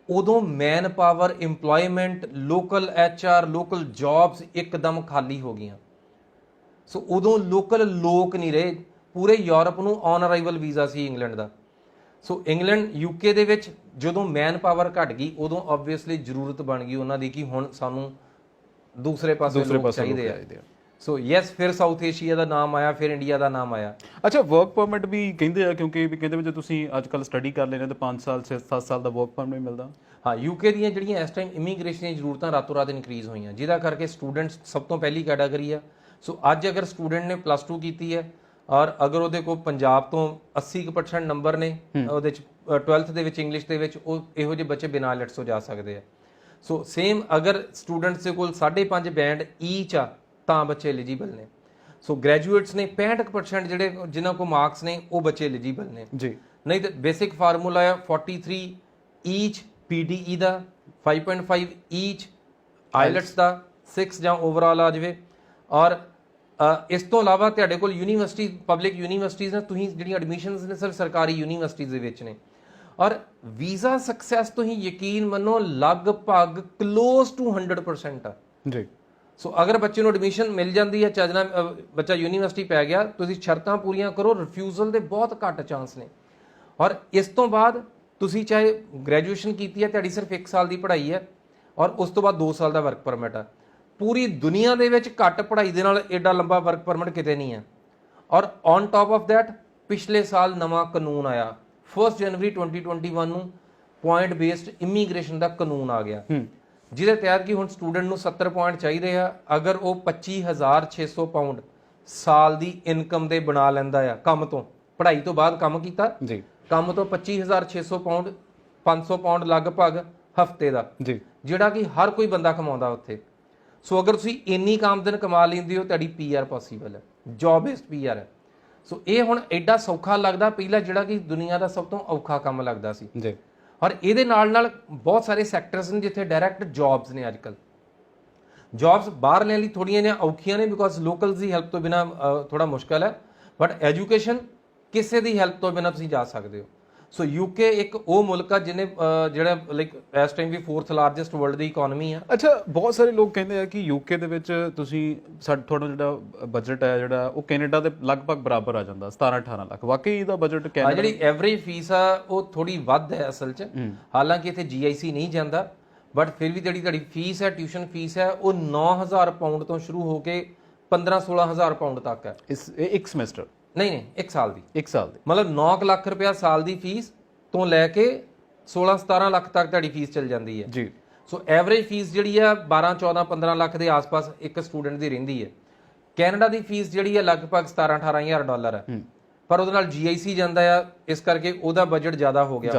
[SPEAKER 2] ਉਦੋਂ man power, employment, local HR, local jobs ਇੱਕਦਮ ਖਾਲੀ ਹੋ ਗਈਆਂ। ਸੋ ਉਦੋਂ ਲੋਕਲ ਲੋਕ ਨਹੀਂ ਰਹੇ, ਪੂਰੇ ਯੂਰਪ ਨੂੰ on arrival visa C England the. So England UK ਦੇ ਵਿੱਚ ਜਦੋਂ ਮੈਨ ਪਾਵਰ ਘਟ ਗਈ ਉਦੋਂ ਆਬਵੀਅਸਲੀ ਜ਼ਰੂਰਤ ਬਣ ਗਈ ਉਹਨਾਂ ਦੀ ਕਿ ਹੁਣ ਸਾਨੂੰ ਦੂਸਰੇ ਪਾਸੇ ਲੋਕ ਚਾਹੀਦੇ ਆ। ਸੋ ਯੈਸ, ਫਿਰ ਸਾਊਥ ਏਸ਼ੀਆ ਦਾ ਨਾਮ ਆਇਆ, ਫਿਰ ਇੰਡੀਆ ਦਾ ਨਾਮ ਆਇਆ।
[SPEAKER 1] ਅੱਛਾ, ਵਰਕ ਪਰਮਿਟ ਵੀ ਕਹਿੰਦੇ ਆ, ਕਿਉਂਕਿ ਵੀ ਕਹਿੰਦੇ ਵੀ ਜੇ ਤੁਸੀਂ ਅੱਜ ਕੱਲ ਸਟੱਡੀ ਕਰ ਲੈਣੇ ਤਾਂ 5 ਸਾਲ 6-7 ਸਾਲ ਦਾ ਵਰਕ ਪਰਮਿਟ ਮਿਲਦਾ।
[SPEAKER 2] ਹਾਂ, UK ਦੀਆਂ ਜਿਹੜੀਆਂ ਇਸ ਟਾਈਮ ਇਮੀਗ੍ਰੇਸ਼ਨ ਦੀਆਂ ਜ਼ਰੂਰਤਾਂ ਰਾਤੋਂ ਰਾਤ ਇਨਕਰੀਜ਼ ਹੋਈਆਂ, ਜਿਹਦਾ ਕਰਕੇ ਸਟੂਡੈਂਟਸ ਸਭ ਤੋਂ ਪਹਿਲੀ ਕੈਟਾਗਰੀ ਆ। ਸੋ ਅੱਜ ਅਗਰ ਸਟੂਡੈਂਟ ਨੇ +2 ਕੀਤੀ ਹੈ ਔਰ ਅਗਰ ਉਹਦੇ ਕੋਲ ਪੰਜਾਬ ਤੋਂ 80% ਨੰਬਰ ਨੇ ਉਹਦੇ ਚ 12th ਦੇ ਵਿੱਚ ਇੰਗਲਿਸ਼ ਦੇ ਵਿੱਚ, ਉਹ ਇਹੋ ਜਿਹੇ ਬੱਚੇ ਬਿਨਾਂ IELTS ਤੋਂ ਜਾ ਸਕਦੇ ਆ। ਸੋ ਸੇਮ ਅਗਰ ਸਟੂਡੈਂਟਸ ਦੇ ਕੋਲ 5.5 ਬੈਂਡ ਈਚ ਆ ਤਾਂ ਬੱਚੇ ਐਲੀਜੀਬਲ ਨੇ। ਸੋ ਗ੍ਰੈਜੂਏਟਸ ਨੇ 65% ਜਿਹੜੇ ਜਿਨ੍ਹਾਂ ਕੋਲ ਮਾਰਕਸ ਨੇ ਉਹ ਬੱਚੇ ਐਲੀਜੀਬਲ ਨੇ ਜੀ। ਨਹੀਂ ਤਾਂ ਬੇਸਿਕ ਫਾਰਮੂਲਾ ਆ 43 ਈਚ PDE ਦਾ, 5.5 ਈਚ IELTS ਦਾ, 6 ਜਾਂ ਓਵਰਆਲ ਆ ਜਾਵੇ। ਔਰ ਇਸ ਤੋਂ ਇਲਾਵਾ ਤੁਹਾਡੇ ਕੋਲ ਯੂਨੀਵਰਸਿਟੀ, ਪਬਲਿਕ ਯੂਨੀਵਰਸਿਟੀਜ਼ ਨੇ, ਤੁਸੀਂ ਜਿਹੜੀਆਂ ਐਡਮਿਸ਼ਨਸ ਨੇ ਸਿਰਫ ਸਰਕਾਰੀ ਯੂਨੀਵਰਸਿਟੀਜ਼ ਦੇ ਵਿੱਚ ਨੇ। ਔਰ ਵੀਜ਼ਾ ਸਕਸੈਸ ਤੁਸੀਂ ਯਕੀਨ ਮੰਨੋ ਲਗਭਗ ਕਲੋਜ਼ ਟੂ 100% ਆ ਜੀ। ਸੋ ਅਗਰ ਬੱਚੇ ਨੂੰ ਐਡਮਿਸ਼ਨ ਮਿਲ ਜਾਂਦੀ ਹੈ, ਚੱਜ ਨਾਲ ਬੱਚਾ ਯੂਨੀਵਰਸਿਟੀ ਪੈ ਗਿਆ, ਤੁਸੀਂ ਸ਼ਰਤਾਂ ਪੂਰੀਆਂ ਕਰੋ, ਰਿਫਿਊਜ਼ਲ ਦੇ ਬਹੁਤ ਘੱਟ ਚਾਂਸ ਨੇ। ਔਰ ਇਸ ਤੋਂ ਬਾਅਦ ਤੁਸੀਂ ਚਾਹੇ ਗ੍ਰੈਜੂਏਸ਼ਨ ਕੀਤੀ ਹੈ, ਤੁਹਾਡੀ ਸਿਰਫ 1 ਸਾਲ ਦੀ ਪੜ੍ਹਾਈ ਹੈ ਔਰ ਉਸ ਤੋਂ ਬਾਅਦ 2 ਸਾਲ ਦਾ ਵਰਕ ਪਰਮਿਟ ਆ। ਪੂਰੀ ਦੁਨੀਆ ਦੇ ਵਿੱਚ ਘੱਟ ਪੜ੍ਹਾਈ ਦੇ ਨਾਲ ਐਡਾ ਲੰਬਾ ਵਰਕ ਪਰਮਿਟ ਕਿਤੇ ਨਹੀਂ ਹੈ। ਔਰ ਔਨ ਟਾਪ ਆਫ ਦੈਟ ਪਿਛਲੇ ਸਾਲ ਨਵਾਂ ਕਾਨੂੰਨ ਆਇਆ, 1 ਜਨਵਰੀ 2021 ਨੂੰ ਪੁਆਇੰਟ ਬੇਸਡ ਇਮੀਗ੍ਰੇਸ਼ਨ ਦਾ ਕਾਨੂੰਨ ਆ ਗਿਆ, ਜਿਹਦੇ ਤਹਿਤ ਕਿ ਹੁਣ ਸਟੂਡੈਂਟ ਨੂੰ 70 ਪੁਆਇੰਟ ਚਾਹੀਦੇ ਆ ਅਗਰ ਉਹ 25,600 ਪਾਉਂਡ ਸਾਲ ਦੀ ਇਨਕਮ ਦੇ ਬਣਾ ਲੈਂਦਾ ਆ ਕੰਮ ਤੋਂ, ਪੜ੍ਹਾਈ ਤੋਂ ਬਾਅਦ ਕੰਮ ਕੀਤਾ ਜੀ, ਕੰਮ ਤੋਂ 25,600 ਪਾਉਂਡ, 500 ਪਾਉਂਡ ਲਗਭਗ ਹਫਤੇ ਦਾ ਜੀ, ਜਿਹੜਾ ਕਿ ਹਰ ਕੋਈ ਬੰਦਾ ਕਮਾਉਂਦਾ ਉੱਥੇ। ਸੋ ਅਗਰ ਤੁਸੀਂ ਇੰਨੀ ਆਮਦਨ ਕਮਾ ਲੈਂਦੇ ਹੋ, ਤੁਹਾਡੀ PR ਪੋਸੀਬਲ ਹੈ, ਜੌਬ ਬੇਸਡ PR ਹੈ। ਸੋ ਇਹ ਹੁਣ ਐਡਾ ਸੌਖਾ ਲੱਗਦਾ, ਪਹਿਲਾਂ ਜਿਹੜਾ ਕਿ ਦੁਨੀਆ ਦਾ ਸਭ ਤੋਂ ਔਖਾ ਕੰਮ ਲੱਗਦਾ ਸੀ ਜੀ। ਔਰ ਇਹਦੇ ਨਾਲ ਨਾਲ ਬਹੁਤ ਸਾਰੇ ਸੈਕਟਰਸ ਨੇ ਜਿੱਥੇ ਡਾਇਰੈਕਟ ਜੌਬਸ ਨੇ। ਅੱਜ ਕੱਲ ਜੌਬਸ ਬਾਹਰ ਲੈਣ ਲਈ ਥੋੜੀਆਂ ਜਿਹੀਆਂ ਔਖੀਆਂ ਨੇ, ਬਿਕੋਜ਼ ਲੋਕਲਸ ਦੀ ਹੈਲਪ ਤੋਂ ਬਿਨਾ ਥੋੜਾ ਮੁਸ਼ਕਲ ਹੈ, ਬਟ ਐਜੂਕੇਸ਼ਨ ਕਿਸੇ ਦੀ ਹੈਲਪ ਤੋਂ ਬਿਨਾ ਤੁਸੀਂ ਜਾ ਸਕਦੇ ਹੋ। ਸੋ UK ਇੱਕ ਉਹ ਮੁਲਕ ਆ ਜਿਹਨੇ ਜਿਹੜਾ ਲਾਈਕ ਇਸ ਟਾਈਮ ਵੀ 4th ਲਾਰਜੈਸਟ ਵਰਲਡ ਦੀ ਇਕਨੋਮੀ ਆ।
[SPEAKER 1] ਅੱਛਾ, ਬਹੁਤ ਸਾਰੇ ਲੋਕ ਕਹਿੰਦੇ ਆ ਕਿ UK ਦੇ ਵਿੱਚ ਤੁਸੀਂ ਤੁਹਾਡਾ ਜਿਹੜਾ ਬਜਟ ਹੈ ਜਿਹੜਾ ਉਹ ਕੈਨੇਡਾ ਦੇ ਲਗਭਗ ਬਰਾਬਰ ਆ ਜਾਂਦਾ, 17-18 ਲੱਖ। ਵਾਕਈ ਇਹਦਾ ਬਜਟ ਕੈਨੇਡਾ
[SPEAKER 2] ਜਿਹੜੀ ਐਵਰੇਜ ਫੀਸ ਆ ਉਹ ਥੋੜੀ ਵੱਧ ਹੈ ਅਸਲ 'ਚ, ਹਾਲਾਂਕਿ ਇੱਥੇ GIC ਨਹੀਂ ਜਾਂਦਾ, ਬਟ ਫਿਰ ਵੀ ਜਿਹੜੀ ਤੁਹਾਡੀ ਫੀਸ ਹੈ, ਟਿਊਸ਼ਨ ਫੀਸ ਹੈ, ਉਹ 9,000 ਪਾਉਂਡ ਤੋਂ ਸ਼ੁਰੂ ਹੋ ਕੇ 15-16,000 ਪਾਉਂਡ ਤੱਕ ਹੈ।
[SPEAKER 1] ਇੱਕ ਸਮੈਸਟਰ? ਨਹੀਂ,
[SPEAKER 2] 1 ਸਾਲ ਦੀ।
[SPEAKER 1] 1 ਸਾਲ ਦੀ
[SPEAKER 2] ਮਤਲਬ 9 ਲੱਖ ਰੁਪਇਆ ਸਾਲ ਦੀ ਫੀਸ ਤੋਂ ਲੈ ਕੇ 16-17 ਲੱਖ ਤੱਕ ਤੁਹਾਡੀ ਫੀਸ ਚੱਲ ਜਾਂਦੀ ਹੈ ਜੀ। ਸੋ ਐਵਰੇਜ ਫੀਸ ਜਿਹੜੀ ਆ 12-14-15 ਲੱਖ ਦੇ ਆਸ-ਪਾਸ ਇੱਕ ਸਟੂਡੈਂਟ ਦੀ ਰਹਿੰਦੀ ਹੈ। ਕੈਨੇਡਾ ਦੀ ਫੀਸ ਜਿਹੜੀ ਹੈ ਲਗਭਗ 17-18 ਹਜ਼ਾਰ ਡਾਲਰ ਹੈ, ਪਰ ਉਹਦੇ ਨਾਲ GIC ਜਾਂਦਾ ਆ, ਇਸ ਕਰਕੇ ਉਹਦਾ ਬਜਟ ਜ਼ਿਆਦਾ ਹੋ ਗਿਆ।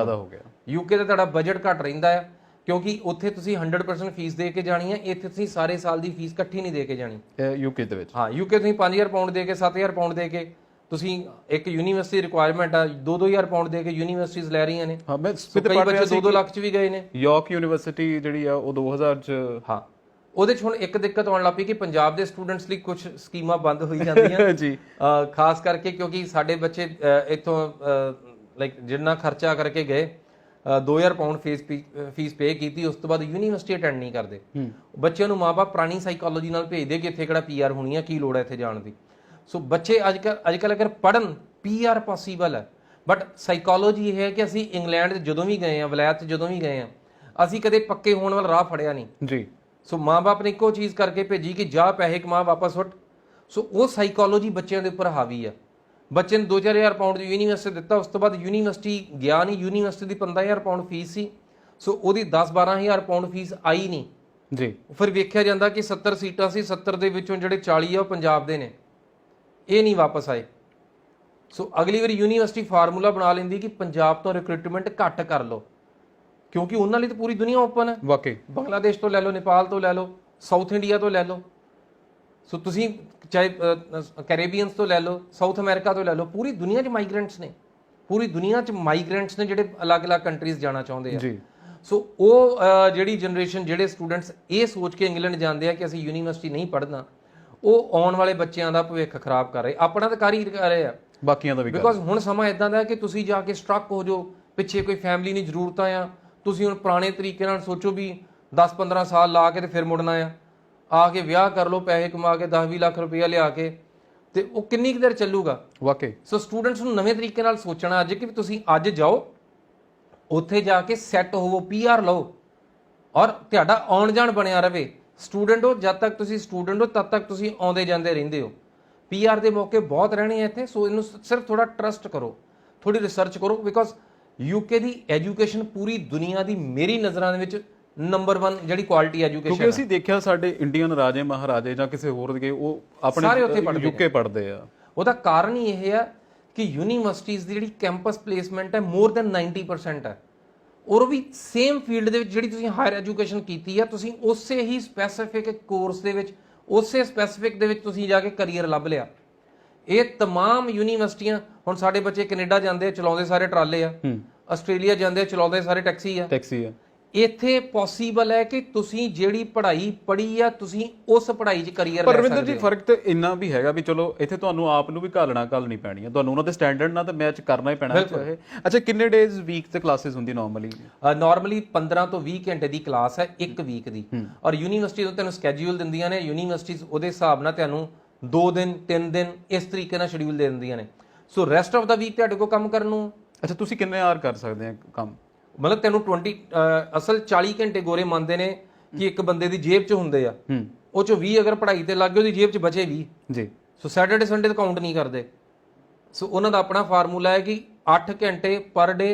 [SPEAKER 2] UK ਦਾ ਤੁਹਾਡਾ ਬਜਟ ਘੱਟ ਰਹਿੰਦਾ ਆ ਕਿਉਂਕਿ ਉੱਥੇ ਤੁਸੀਂ 100% ਫੀਸ ਦੇ ਕੇ ਜਾਣੀ ਹੈ, ਇੱਥੇ ਤੁਸੀਂ ਸਾਰੇ ਸਾਲ ਦੀ ਫੀਸ ਇਕੱਠੀ ਨਹੀਂ ਦੇ ਕੇ ਜਾਣੀ UK ਦੇ ਵਿੱਚ। ਹਾਂ, UK ਤੁਸੀਂ 5,000 ਪਾਉਂਡ ਦੇ ਕੇ, 7,000 ਪਾਉਂਡ ਦੇ ਕੇ, ਤੁਸੀਂ ਇੱਕ ਯੂਨੀਵਰਸਿਟੀ ਰਿਕੁਆਇਰਮੈਂਟ ਆ 2-2,000 ਪਾਉਂਡ ਦੇ ਕੇ ਯੂਨੀਵਰਸਿਟੀਜ਼ ਲੈ ਰਹੀਆਂ ਨੇ।
[SPEAKER 1] ਹਾਂ, ਮੈਂ
[SPEAKER 2] ਕਈ ਬੱਚੇ 2-2 ਲੱਖ ਚ ਵੀ ਗਏ ਨੇ।
[SPEAKER 1] ਯਾਰਕ ਯੂਨੀਵਰਸਿਟੀ ਜਿਹੜੀ ਆ ਉਹ 2000 ਚ।
[SPEAKER 2] ਹਾਂ, ਉਹਦੇ ਚ ਹੁਣ ਇੱਕ ਦਿੱਕਤ ਆਉਣ ਲੱਗ ਪਈ ਕਿ ਪੰਜਾਬ ਦੇ ਸਟੂਡੈਂਟਸ ਲਈ ਕੁਝ ਸਕੀਮਾਂ ਬੰਦ ਹੋਈ ਜਾਂਦੀਆਂ ਜੀ, ਖਾਸ ਕਰਕੇ ਕਿਉਂਕਿ ਸਾਡੇ ਬੱਚੇ ਇੱਥੋਂ ਲਾਈਕ ਜਿੰਨਾ ਖਰਚਾ ਕਰਕੇ ਗਏ 2,000 ਪਾਉਂਡ ਫੀਸ ਪੇ ਕੀਤੀ, ਉਸ ਤੋਂ ਬਾਅਦ ਯੂਨੀਵਰਸਿਟੀ ਅਟੈਂਡ ਨਹੀਂ ਕਰਦੇ। ਬੱਚਿਆਂ ਨੂੰ ਮਾਪੇ ਪੁਰਾਣੀ ਸਾਈਕੋਲੋਜੀ ਨਾਲ ਭੇਜਦੇ ਕਿ ਇੱਥੇ ਕਿਹੜਾ PR ਹੋਣੀ ਆ, ਕੀ ਲੋੜ ਹੈ ਇੱਥੇ ਜਾਣ ਦੀ। ਸੋ ਬੱਚੇ ਅੱਜ ਕੱਲ ਅਗਰ ਪੜ੍ਹਨ, PR ਪੋਸੀਬਲ ਹੈ, ਬਟ ਸਾਈਕੋਲੋਜੀ ਇਹ ਹੈ ਕਿ ਅਸੀਂ ਇੰਗਲੈਂਡ ਜਦੋਂ ਵੀ ਗਏ ਆ, ਵਲਾਇਤ ਜਦੋਂ ਵੀ ਗਏ ਆ, ਅਸੀਂ ਕਦੇ ਪੱਕੇ ਹੋਣ ਵਾਲਾ ਰਾਹ ਫੜਿਆ ਨਹੀਂ ਜੀ। ਸੋ ਮਾਂ-ਬਾਪ ਨੇ ਇੱਕੋ ਚੀਜ਼ ਕਰਕੇ ਭੇਜੀ ਕਿ ਜਾ ਪੈਸੇ ਕਮਾ ਵਾਪਸ ਉੱਠ। ਸੋ ਉਹ ਸਾਈਕੋਲੋਜੀ ਬੱਚਿਆਂ ਦੇ ਉੱਪਰ ਹਾਵੀ ਆ। ਬੱਚੇ ਨੂੰ 2-4 ਹਜ਼ਾਰ ਪਾਉਂਡ ਦੀ ਯੂਨੀਵਰਸਿਟੀ ਦਿੱਤਾ, ਉਸ ਤੋਂ ਬਾਅਦ ਯੂਨੀਵਰਸਿਟੀ ਗਿਆ ਨਹੀਂ, ਯੂਨੀਵਰਸਿਟੀ ਦੀ 15,000 ਪਾਉਂਡ ਫੀਸ ਸੀ, ਸੋ ਉਹਦੀ 10-12 ਹਜ਼ਾਰ ਪਾਉਂਡ ਫੀਸ ਆਈ ਨਹੀਂ ਜੀ। ਫਿਰ ਵੇਖਿਆ ਜਾਂਦਾ ਕਿ 70 ਸੀਟਾਂ ਸੀ, 70 ਦੇ ਵਿੱਚੋਂ ਜਿਹੜੇ 40 ਆ ਉਹ ਪੰਜਾਬ ਦੇ ਨੇ, ਇਹ ਨਹੀਂ ਵਾਪਸ ਆਏ। ਸੋ ਅਗਲੀ ਵਾਰੀ ਯੂਨੀਵਰਸਿਟੀ ਫਾਰਮੂਲਾ ਬਣਾ ਲੈਂਦੀ ਕਿ ਪੰਜਾਬ ਤੋਂ ਰਿਕਰੂਟਮੈਂਟ ਘੱਟ ਕਰ ਲਓ, ਕਿਉਂਕਿ ਉਹਨਾਂ ਲਈ ਤਾਂ ਪੂਰੀ ਦੁਨੀਆ ਓਪਨ ਹੈ। ਵਾਕਈ ਬੰਗਲਾਦੇਸ਼ ਤੋਂ ਲੈ ਲਓ, ਨੇਪਾਲ ਤੋਂ ਲੈ ਲਓ, ਸਾਊਥ ਇੰਡੀਆ ਤੋਂ ਲੈ ਲਓ, ਸੋ ਤੁਸੀਂ ਚਾਹੇ ਕੈਰੇਬੀਅਨਸ ਤੋਂ ਲੈ ਲਓ, ਸਾਊਥ ਅਮਰੀਕਾ ਤੋਂ ਲੈ ਲਓ, ਪੂਰੀ ਦੁਨੀਆ 'ਚ ਮਾਈਗ੍ਰੈਂਟਸ ਨੇ, ਪੂਰੀ ਦੁਨੀਆ 'ਚ ਮਾਈਗ੍ਰੈਂਟਸ ਨੇ ਜਿਹੜੇ ਅਲੱਗ-ਅਲੱਗ ਕੰਟਰੀਜ਼ ਜਾਣਾ ਚਾਹੁੰਦੇ ਆ ਜੀ। ਸੋ ਉਹ ਜਿਹੜੀ ਜਨਰੇਸ਼ਨ, ਜਿਹੜੇ ਸਟੂਡੈਂਟਸ ਇਹ ਸੋਚ ਕੇ ਇੰਗਲੈਂਡ ਜਾਂਦੇ ਆ ਕਿ ਅਸੀਂ ਯੂਨੀਵਰਸਿਟੀ ਨਹੀਂ ਪੜ੍ਹਨਾ, ਉਹ ਆਉਣ ਵਾਲੇ ਬੱਚਿਆਂ ਦਾ ਭਵਿੱਖ ਖਰਾਬ ਕਰ ਰਹੇ, ਆਪਣਾ ਤਾਂ ਕਰ ਹੀ ਰਹੇ ਆ,
[SPEAKER 1] ਬਾਕੀਆਂ ਦਾ ਵੀ।
[SPEAKER 2] ਬਿਕੋਜ਼ ਹੁਣ ਸਮਾਂ ਇਦਾਂ ਦਾ ਕਿ ਤੁਸੀਂ ਜਾ ਕੇ ਸਟਰਕ ਹੋ ਜਾਓ, ਪਿੱਛੇ ਕੋਈ ਫੈਮਿਲੀ ਨਹੀਂ, ਜ਼ਰੂਰਤਾਂ ਆ, ਤੁਸੀਂ ਹੁਣ ਪੁਰਾਣੇ ਤਰੀਕੇ ਨਾਲ ਸੋਚੋ ਵੀ 10-15 ਸਾਲ ਲਾ ਕੇ ਤੇ ਫਿਰ ਮੁੜਨਾ ਆ ਕੇ ਵਿਆਹ ਕਰ ਲਓ, ਪੈਸੇ ਕਮਾ ਕੇ 10-20 ਲੱਖ ਰੁਪਇਆ ਲਿਆ ਕੇ, ਤੇ ਉਹ ਕਿੰਨੀ ਕੁ ਦੇਰ ਚੱਲੂਗਾ
[SPEAKER 1] ਵਾਕਈ।
[SPEAKER 2] ਸੋ ਸਟੂਡੈਂਟਸ ਨੂੰ ਨਵੇਂ ਤਰੀਕੇ ਨਾਲ ਸੋਚਣਾ ਅੱਜ ਕਿ ਤੁਸੀਂ ਅੱਜ ਜਾਓ, ਉੱਥੇ ਜਾ ਕੇ ਸੈੱਟ ਹੋਵੋ, PR ਲਓ ਔਰ ਤੁਹਾਡਾ ਆਉਣ ਜਾਣ ਬਣਿਆ ਰਵੇ। ਸਟੂਡੈਂਟ ਹੋ, ਜਦ ਤੱਕ ਤੁਸੀਂ ਸਟੂਡੈਂਟ ਹੋ ਤਦ ਤੱਕ ਤੁਸੀਂ ਆਉਂਦੇ ਜਾਂਦੇ ਰਹਿੰਦੇ ਹੋ। PR ਦੇ ਮੌਕੇ ਬਹੁਤ ਰਹਿਣੇ ਆ ਇੱਥੇ, ਸੋ ਇਹਨੂੰ ਸਿਰਫ ਥੋੜਾ ਟਰਸਟ ਕਰੋ, ਥੋੜੀ ਰਿਸਰਚ ਕਰੋ, ਬਿਕੋਜ਼ UK ਦੀ ਐਜੂਕੇਸ਼ਨ ਪੂਰੀ ਦੁਨੀਆ ਦੀ ਮੇਰੀ ਨਜ਼ਰਾਂ ਦੇ ਵਿੱਚ ਨੰਬਰ 1 ਜਿਹੜੀ ਕੁਆਲਿਟੀ ਐਜੂਕੇਸ਼ਨ
[SPEAKER 1] ਕਿਉਂਕਿ ਅਸੀਂ ਦੇਖਿਆ ਸਾਡੇ ਇੰਡੀਅਨ ਰਾਜੇ ਮਹਾਰਾਜੇ ਜਾਂ ਕਿਸੇ ਹੋਰ ਦੇ ਉਹ ਆਪਣੇ
[SPEAKER 2] ਸਾਰੇ ਉੱਥੇ ਪੜ੍ਹਦੇ
[SPEAKER 1] UK ਪੜ੍ਹਦੇ ਆ।
[SPEAKER 2] ਉਹਦਾ ਕਾਰਨ ਹੀ ਇਹ ਹੈ ਕਿ ਯੂਨੀਵਰਸਿਟੀਜ਼ ਦੀ ਜਿਹੜੀ ਕੈਂਪਸ ਪਲੇਸਮੈਂਟ ਹੈ ਮੋਰ ਦੈਨ 90% ਹੈ, ਔਰ ਉਹ ਵੀ ਸੇਮ ਫੀਲਡ ਦੇ ਵਿੱਚ ਜਿਹੜੀ ਤੁਸੀਂ ਹਾਇਰ ਐਜੂਕੇਸ਼ਨ ਕੀਤੀ ਹੈ, ਤੁਸੀਂ ਉਸੇ ਹੀ ਸਪੈਸੀਫਿਕ ਕੋਰਸ ਦੇ ਵਿੱਚ, ਉਸੇ ਸਪੈਸੀਫਿਕ ਦੇ ਵਿੱਚ ਤੁਸੀਂ ਜਾ ਕੇ ਕੈਰੀਅਰ ਲੱਭ ਲਿਆ। ਇਹ तमाम ਯੂਨੀਵਰਸਿਟੀਆਂ, ਹੁਣ ਸਾਡੇ ਬੱਚੇ ਕੈਨੇਡਾ ਜਾਂਦੇ ਆ, ਚਲਾਉਂਦੇ ਸਾਰੇ ਟਰਾਲੇ ਆ, ਆਸਟ੍ਰੇਲੀਆ ਜਾਂਦੇ ਆ, ਚਲਾਉਂਦੇ ਸਾਰੇ ਟੈਕਸੀ ਆ। ਇੱਥੇ ਪੋਸੀਬਲ ਹੈ ਕਿ ਤੁਸੀਂ ਜਿਹੜੀ ਪੜ੍ਹਾਈ ਪੜ੍ਹੀ ਆ, ਤੁਸੀਂ ਉਸ ਪੜ੍ਹਾਈ 'ਚ ਕੈਰੀਅਰ ਲੈ ਸਕਦੇ ਹੋ।
[SPEAKER 1] ਪਰ ਰਵਿੰਦਰ ਜੀ, ਫਰਕ ਤੇ ਇੰਨਾ ਵੀ ਹੈਗਾ ਵੀ ਚਲੋ ਇੱਥੇ ਤੁਹਾਨੂੰ ਆਪ ਨੂੰ ਵੀ ਘਾਲਣੀ ਪੈਣੀ ਹੈ, ਤੁਹਾਨੂੰ ਉਹਨਾਂ ਦੇ ਸਟੈਂਡਰਡ ਨਾਲ ਤਾਂ ਮੈਚ ਕਰਨਾ ਹੀ ਪੈਣਾ ਚਾਹੇ। ਅੱਛਾ, ਕਿੰਨੇ ਡੇਜ਼ ਵੀਕ ਤੇ ਕਲਾਸਿਸ ਹੁੰਦੀ ਨਾਰਮਲੀ?
[SPEAKER 2] ਨਾਰਮਲੀ 15 ਤੋਂ 20 ਘੰਟੇ ਦੀ ਕਲਾਸ ਹੈ ਇੱਕ ਵੀਕ ਦੀ, ਔਰ ਯੂਨੀਵਰਸਿਟੀ ਤੋਂ ਤੁਹਾਨੂੰ ਸਕੇਡਿਊਲ ਦਿੰਦੀਆਂ ਨੇ। ਯੂਨੀਵਰਸਿਟੀਜ਼ ਉਹਦੇ ਹਿਸਾਬ ਨਾਲ ਤੁਹਾਨੂੰ 2 ਦਿਨ 3 ਦਿਨ ਇਸ ਤਰੀਕੇ ਨਾਲ ਸ਼ਡਿਊਲ ਦੇ ਦਿੰਦੀਆਂ ਨੇ। ਸੋ ਰੈਸਟ ਆਫ ਦਾ ਵੀਕ ਤੁਹਾਡੇ ਕੋਲ ਕੰਮ ਕਰਨ ਨੂੰ।
[SPEAKER 1] ਅੱਛਾ, ਤੁਸੀਂ ਕਿੰਨੇ ਆਰ ਕਰ ਸਕਦੇ ਆ ਕੰਮ?
[SPEAKER 2] ਮਤਲਬ ਤੈਨੂੰ 20 ਅਸਲ 40 ਘੰਟੇ ਗੋਰੇ ਮੰਨਦੇ ਨੇ ਕਿ ਇੱਕ ਬੰਦੇ ਦੀ ਜੇਬ 'ਚ ਹੁੰਦੇ ਆ, ਉਹ 'ਚੋਂ 20 ਅਗਰ ਪੜ੍ਹਾਈ ਤੇ ਲੱਗ ਗਏ, ਉਹਦੀ ਜੇਬ 'ਚ ਬਚੇ 20 ਜੀ। ਸੋ ਸੈਟਰਡੇ ਸੰਡੇ ਤਾਂ ਕਾਊਂਟ ਨਹੀਂ ਕਰਦੇ। ਸੋ ਉਹਨਾਂ ਦਾ ਆਪਣਾ ਫਾਰਮੂਲਾ ਹੈ ਕਿ 8 ਘੰਟੇ ਪਰ ਡੇ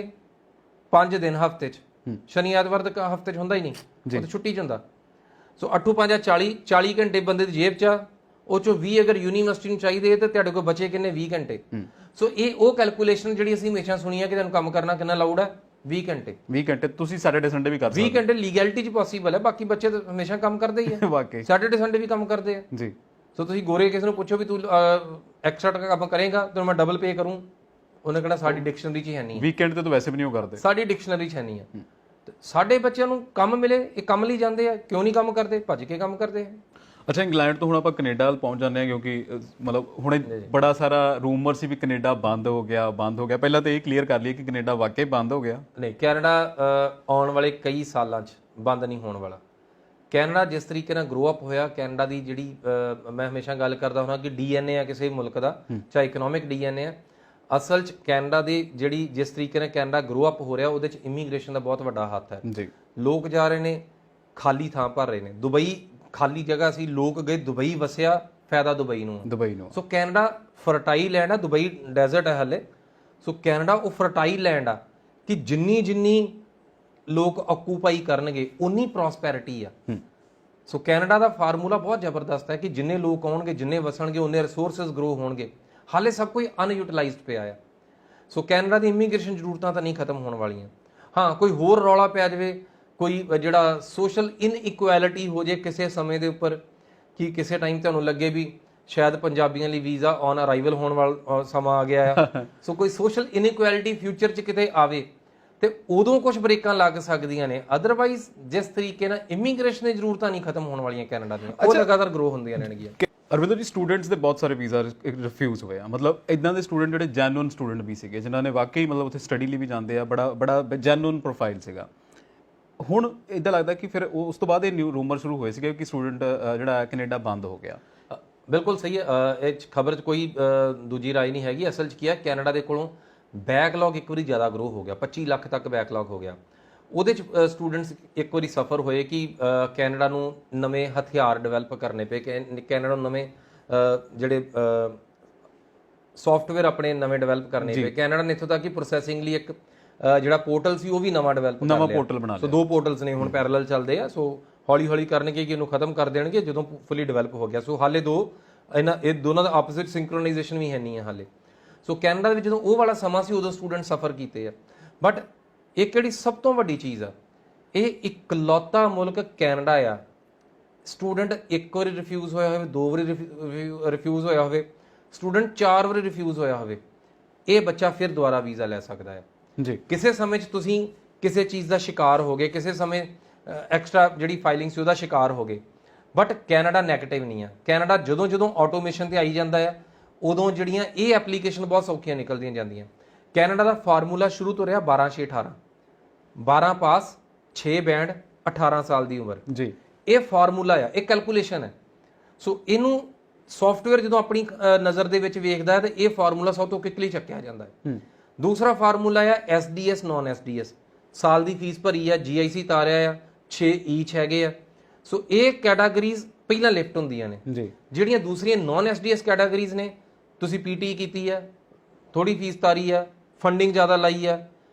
[SPEAKER 2] 5 ਦਿਨ ਹਫਤੇ 'ਚ, ਸ਼ਨੀ ਐਤਵਾਰ ਤੱਕ ਹਫਤੇ 'ਚ ਹੁੰਦਾ ਹੀ ਨਹੀਂ, ਉਹ ਤਾਂ ਛੁੱਟੀ 'ਚ ਹੁੰਦਾ। ਸੋ 8 5 40 ਘੰਟੇ ਬੰਦੇ ਦੀ ਜੇਬ 'ਚ ਆ, ਉਹ 'ਚੋਂ 20 ਅਗਰ ਯੂਨੀਵਰਸਿਟੀ ਨੂੰ ਚਾਹੀਦੇ ਤਾਂ ਤੁਹਾਡੇ ਕੋਲ ਬਚੇ ਕਿੰਨੇ? 20 ਘੰਟੇ। ਸੋ ਇਹ ਉਹ ਕੈਲਕੂਲੇਸ਼ਨ ਜਿਹੜੀ ਅਸੀਂ ਹਮੇਸ਼ਾ ਸੁਣੀ ਹੈ ਕਿ ਤੁਹਾਨੂੰ ਕੰਮ ਕਰਨਾ ਕਿੰਨਾ ਲਾਊਡ ਹੈ? 20 ਘੰਟੇ।
[SPEAKER 1] 20 ਘੰਟੇ ਤੁਸੀਂ ਸੈਟਰਡੇ ਸੰਡੇ ਵੀ ਕਰ ਸਕਦੇ
[SPEAKER 2] 20 ਘੰਟੇ ਲੀਗੈਲਿਟੀ 'ਚ ਪੋਸੀਬਲ ਹੈ, ਬਾਕੀ ਬੱਚੇ ਤਾਂ ਹਮੇਸ਼ਾ ਕੰਮ ਕਰਦੇ ਹੀ ਆ,
[SPEAKER 1] ਵਾਕਈ
[SPEAKER 2] ਸੈਟਰਡੇ ਸੰਡੇ ਵੀ ਕੰਮ ਕਰਦੇ ਆ
[SPEAKER 1] ਜੀ।
[SPEAKER 2] ਸੋ ਤੁਸੀਂ ਗੋਰੇ ਕਿਸੇ ਨੂੰ ਪੁੱਛੋ ਵੀ ਤੂੰ ਐਕਸਟਰਾ ਕੰਮ ਕਰੇਗਾ ਤਾਂ ਮੈਂ ਡਬਲ ਪੇ ਕਰੂੰ, ਉਹਨੇ ਕਹਿਣਾ ਸਾਡੀ ਡਿਕਸ਼ਨਰੀ 'ਚ ਹੈ ਨਹੀਂ।
[SPEAKER 1] ਵੀਕਐਂਡ ਤੇ ਤਾਂ ਵੈਸੇ ਵੀ ਨਹੀਂ ਉਹ ਕਰਦੇ,
[SPEAKER 2] ਸਾਡੀ ਡਿਕਸ਼ਨਰੀ 'ਚ ਹੈ ਨਹੀਂ ਆ। ਸਾਡੇ ਬੱਚਿਆਂ ਨੂੰ ਕੰਮ ਮਿਲੇ, ਇਹ ਕੰਮ ਲਈ ਜਾਂਦੇ ਆ, ਕਿਉਂ ਨਹੀਂ ਕੰਮ ਕਰਦੇ? ਭੱਜ ਕੇ ਕੰਮ ਕਰਦੇ ਆ।
[SPEAKER 1] ਅੱਛਾ, ਇੰਗਲੈਂਡ ਤੋਂ ਹੁਣ ਆਪਾਂ ਕੈਨੇਡਾ ਵੱਲ ਪਹੁੰਚ ਜਾਂਦੇ ਹਾਂ, ਕਿਉਂਕਿ ਮਤਲਬ ਹੁਣ ਬੜਾ ਸਾਰਾ ਰੂਮਰ ਸੀ ਵੀ ਕੈਨੇਡਾ ਬੰਦ ਹੋ ਗਿਆ। ਪਹਿਲਾਂ ਤਾਂ ਇਹ ਕਲੀਅਰ ਕਰ ਲਈਏ ਕਿ ਕੈਨੇਡਾ ਵਾਕਈ ਬੰਦ ਹੋ ਗਿਆ।
[SPEAKER 2] ਨਹੀਂ, ਕੈਨੇਡਾ ਆਉਣ ਵਾਲੇ ਕਈ ਸਾਲਾਂ 'ਚ ਬੰਦ ਨਹੀਂ ਹੋਣ ਵਾਲਾ। ਕੈਨੇਡਾ ਜਿਸ ਤਰੀਕੇ ਨਾਲ ਗਰੋ ਅਪ ਹੋਇਆ, ਕੈਨੇਡਾ ਦੀ ਜਿਹੜੀ ਮੈਂ ਹਮੇਸ਼ਾ ਗੱਲ ਕਰਦਾ ਹੁੰਦਾ ਕਿ DNA ਆ ਕਿਸੇ ਮੁਲਕ ਦਾ, ਚਾਹੇ ਇਕਨੋਮਿਕ DNA ਆ, ਅਸਲ 'ਚ ਕੈਨੇਡਾ ਦੀ ਜਿਹੜੀ ਜਿਸ ਤਰੀਕੇ ਨਾਲ ਕੈਨੇਡਾ ਗਰੋ ਅਪ ਹੋ ਰਿਹਾ, ਉਹਦੇ 'ਚ ਇਮੀਗ੍ਰੇਸ਼ਨ ਦਾ ਬਹੁਤ ਵੱਡਾ ਹੱਥ ਹੈ ਜੀ। ਲੋਕ ਜਾ ਰਹੇ ਨੇ, ਖਾਲੀ ਥਾਂ ਭਰ ਰਹੇ ਨੇ। ਦੁਬਈ ਖਾਲੀ ਜਗ੍ਹਾ ਸੀ, ਲੋਕ ਗਏ ਦੁਬਈ, ਵਸਿਆ, ਫਾਇਦਾ ਦੁਬਈ ਨੂੰ। ਸੋ ਕੈਨੇਡਾ ਫਰਟਾਈਲ ਲੈਂਡ ਆ, ਦੁਬਈ ਡੈਜ਼ਰਟ ਹੈ ਹਲੇ। ਸੋ ਕੈਨੇਡਾ ਉਹ ਫਰਟਾਈਲ ਲੈਂਡ ਆ ਕਿ ਜਿੰਨੀ ਲੋਕ ਆਕੂਪਾਈ ਕਰਨਗੇ ਉਨੀ ਪ੍ਰੋਸਪੈਰਿਟੀ ਆ। ਸੋ ਕੈਨੇਡਾ ਦਾ ਫਾਰਮੂਲਾ ਬਹੁਤ ਜ਼ਬਰਦਸਤ ਹੈ ਕਿ ਜਿੰਨੇ ਲੋਕ ਆਉਣਗੇ, ਜਿੰਨੇ ਵਸਣਗੇ, ਉਨੇ ਰਿਸੋਰਸਸ ਗਰੋ ਹੋਣਗੇ। ਹਾਲੇ ਸਭ ਕੁਝ ਅਨਯੂਟਿਲਾਈਜ਼ਡ ਪਿਆ ਆ। ਸੋ ਕੈਨੇਡਾ ਦੀ ਇਮੀਗ੍ਰੇਸ਼ਨ ਜ਼ਰੂਰਤਾਂ ਤਾਂ ਨਹੀਂ ਖਤਮ ਹੋਣ ਵਾਲੀਆਂ। ਹਾਂ, ਕੋਈ ਹੋਰ ਰੌਲਾ ਪੈ ਜਾਵੇ, ਕੋਈ ਜਿਹੜਾ ਸੋਸ਼ਲ ਇਨਇਕੁਐਲਿਟੀ ਹੋ ਜੇ ਕਿਸੇ ਸਮੇਂ ਦੇ ਉੱਪਰ, ਕਿ ਕਿਸੇ ਟਾਈਮ ਤੁਹਾਨੂੰ ਲੱਗੇ ਵੀ ਸ਼ਾਇਦ ਪੰਜਾਬੀਆਂ ਲਈ ਵੀਜ਼ਾ ਔਨ ਅਰਾਈਵਲ ਹੋਣ ਵਾਲਾ ਸਮਾਂ ਆ ਗਿਆ ਆ। ਸੋ ਕੋਈ ਸੋਸ਼ਲ ਇਨਇਕੁਐਲਿਟੀ ਫਿਊਚਰ 'ਚ ਕਿਤੇ ਆਵੇ ਤੇ ਉਦੋਂ ਕੁਝ ਬ੍ਰੇਕਾਂ ਲੱਗ ਸਕਦੀਆਂ ਨੇ। ਅਦਰਵਾਈਜ਼ ਜਿਸ ਤਰੀਕੇ ਨਾਲ ਇਮੀਗ੍ਰੇਸ਼ਨ ਦੀ ਜ਼ਰੂਰਤਾਂ ਨਹੀਂ ਖਤਮ ਹੋਣ ਵਾਲੀਆਂ ਕੈਨੇਡਾ ਦੀਆਂ, ਉਹ ਲਗਾਤਾਰ ਗਰੋ ਹੁੰਦੀਆਂ ਰਹਿਣਗੀਆਂ।
[SPEAKER 1] ਅਰਵਿੰਦਰ ਜੀ, ਸਟੂਡੈਂਟਸ ਦੇ ਬਹੁਤ ਸਾਰੇ ਵੀਜ਼ਾ ਰਿਫਿਊਜ਼ ਹੋਏ ਆ। ਮਤਲਬ ਇਦਾਂ ਦੇ ਸਟੂਡੈਂਟ ਜਿਹੜੇ ਜੈਨੂਇਨ ਸਟੂਡੈਂਟ ਵੀ ਸੀਗੇ, ਜਿਨ੍ਹਾਂ ਨੇ ਵਾਕਈ ਮਤਲਬ ਉੱਥੇ ਸਟੱਡੀ ਲਈ ਵੀ ਜਾਂਦੇ ਆ, ਬੜਾ ਜੈਨੂਇਨ ਪ੍ਰੋਫਾਈਲ ਸੀਗਾ। ਹੁਣ ਇਦਾਂ ਲੱਗਦਾ ਕਿ ਫਿਰ ਉਸ ਤੋਂ ਬਾਅਦ ਇਹ ਨਿਊ ਰੂਮਰ ਸ਼ੁਰੂ ਹੋਏ ਸੀਗੇ ਕਿ ਸਟੂਡੈਂਟ ਜਿਹੜਾ ਕੈਨੇਡਾ ਬੰਦ ਹੋ ਗਿਆ।
[SPEAKER 2] ਬਿਲਕੁਲ ਸਹੀ ਹੈ, ਇਹ ਖਬਰ 'ਚ ਕੋਈ ਦੂਜੀ ਰਾਏ ਨਹੀਂ ਹੈਗੀ। ਅਸਲ 'ਚ ਕੀ ਹੈ, ਕੈਨੇਡਾ ਦੇ ਕੋਲੋਂ ਬੈਕਲੌਗ ਇੱਕ ਵਾਰੀ ਜ਼ਿਆਦਾ ਗਰੋ ਹੋ ਗਿਆ, 25 ਲੱਖ ਤੱਕ ਬੈਕਲੌਗ ਹੋ ਗਿਆ। ਉਹਦੇ 'ਚ ਸਟੂਡੈਂਟਸ ਇੱਕ ਵਾਰੀ ਸਫਰ ਹੋਏ ਕਿ ਕੈਨੇਡਾ ਨੂੰ ਨਵੇਂ ਹਥਿਆਰ ਡਿਵੈਲਪ ਕਰਨੇ ਪਏ, ਕੈਨੇਡਾ ਨੂੰ ਨਵੇਂ ਜਿਹੜੇ ਸੌਫਟਵੇਅਰ ਆਪਣੇ ਨਵੇਂ ਡਿਵੈਲਪ ਕਰਨੇ ਪਏ। ਕੈਨੇਡਾ ਨੇ ਇੱਥੋਂ ਤੱਕ ਕਿ ਪ੍ਰੋਸੈਸਿੰਗ ਲਈ ਇੱਕ ਜਿਹੜਾ ਪੋਰਟਲ ਸੀ ਉਹ ਵੀ ਨਵਾਂ ਡਿਵੈਲਪ ਕਰ ਲਿਆ,
[SPEAKER 1] ਨਵਾਂ ਪੋਰਟਲ ਬਣਾ ਲਿਆ।
[SPEAKER 2] ਸੋ 2 ਪੋਰਟਲਸ ਨੇ ਹੁਣ ਪੈਰਲਲ ਚੱਲਦੇ ਆ। ਸੋ ਹੌਲੀ ਕਰਨਗੇ ਕਿ ਇਹਨੂੰ ਖਤਮ ਕਰ ਦੇਣਗੇ ਜਦੋਂ ਫੁੱਲੀ ਡਿਵੈਲਪ ਹੋ ਗਿਆ। ਸੋ ਹਾਲੇ ਇਹ ਦੋਨਾਂ ਦਾ ਆਪੋਜ਼ਿਟ ਸਿੰਕਰੋਨਾਈਜੇਸ਼ਨ ਵੀ ਹੈ ਨਹੀਂ ਹੈ ਹਾਲੇ। ਸੋ ਕੈਨੇਡਾ ਦੇ ਵਿੱਚ ਜਦੋਂ ਉਹ ਵਾਲਾ ਸਮਾਂ ਸੀ, ਉਦੋਂ ਸਟੂਡੈਂਟ ਸਫਰ ਕੀਤੇ ਆ। ਬਟ ਇਹ ਕਿਹੜੀ ਸਭ ਤੋਂ ਵੱਡੀ ਚੀਜ਼ ਆ, ਇਹ ਇਕਲੌਤਾ ਮੁਲਕ ਕੈਨੇਡਾ ਆ, ਸਟੂਡੈਂਟ ਇੱਕ ਵਾਰੀ ਰਿਫਿਊਜ਼ ਹੋਇਆ ਹੋਵੇ, 2 ਵਾਰੀ ਰਿਫਿਊਜ਼ ਹੋਇਆ ਹੋਵੇ, ਸਟੂਡੈਂਟ 4 ਵਾਰੀ ਰਿਫਿਊਜ਼ ਹੋਇਆ ਹੋਵੇ, ਇਹ ਬੱਚਾ ਫਿਰ ਦੁਬਾਰਾ ਵੀਜ਼ਾ ਲੈ ਸਕਦਾ ਹੈ ਜੀ। ਕਿਸੇ ਸਮੇਂ 'ਚ ਤੁਸੀਂ ਕਿਸੇ ਚੀਜ਼ ਦਾ ਸ਼ਿਕਾਰ ਹੋ ਗਏ, ਕਿਸੇ ਸਮੇਂ ਐਕਸਟਰਾ ਜਿਹੜੀ ਫਾਈਲਿੰਗ ਸੀ ਉਹਦਾ ਸ਼ਿਕਾਰ ਹੋ ਗਏ। ਬਟ ਕੈਨੇਡਾ ਨੈਗੇਟਿਵ ਨਹੀਂ ਆ। ਕੈਨੇਡਾ ਜਦੋਂ ਆਟੋਮੇਸ਼ਨ ਤੇ ਆਈ ਜਾਂਦਾ ਆ, ਉਦੋਂ ਜਿਹੜੀਆਂ ਇਹ ਐਪਲੀਕੇਸ਼ਨ ਬਹੁਤ ਸੌਖੀਆਂ ਨਿਕਲਦੀਆਂ ਜਾਂਦੀਆਂ। ਕੈਨੇਡਾ ਦਾ ਫਾਰਮੂਲਾ ਸ਼ੁਰੂ ਤੋਂ ਰਿਹਾ 12/6/18, 12 ਪਾਸ, 6 ਬੈਂਡ, 18 ਸਾਲ ਦੀ ਉਮਰ
[SPEAKER 1] ਜੀ।
[SPEAKER 2] ਇਹ ਫਾਰਮੂਲਾ ਆ, ਇਹ ਕੈਲਕੂਲੇਸ਼ਨ ਹੈ। ਸੋ ਇਹਨੂੰ ਸੌਫਟਵੇਅਰ ਜਦੋਂ ਆਪਣੀ ਨਜ਼ਰ ਦੇ ਵਿੱਚ ਵੇਖਦਾ ਹੈ ਤਾਂ ਇਹ ਫਾਰਮੂਲਾ ਸਭ ਤੋਂ ਕੁਇਕਲੀ ਚੱਕਿਆ ਜਾਂਦਾ ਹੈ। ਦੂਸਰਾ ਫਾਰਮੂਲਾ ਆ SDS ਨਾਨ SDS, ਸਾਲ ਦੀ ਫੀਸ ਭਰੀ ਆ, GIC ਤਾਰਿਆ ਆ, 6 ਈਚ ਹੈਗੇ ਆ। ਸੋ ਇਹ ਕੈਟਾਗਰੀਜ਼ ਪਹਿਲਾਂ ਲਿਫਟ ਹੁੰਦੀਆਂ ਨੇ
[SPEAKER 1] ਜੀ।
[SPEAKER 2] ਜਿਹੜੀਆਂ ਦੂਸਰੀਆਂ ਨਾਨ SDS ਕੈਟਾਗਰੀਜ਼ ਨੇ, ਤੁਸੀਂ PT ਕੀਤੀ ਆ, ਥੋੜੀ ਫੀਸ ਤਾਰੀ ਆ, ਫੰਡਿੰਗ ਜ਼ਿਆਦਾ ਲਾਈ ਆ,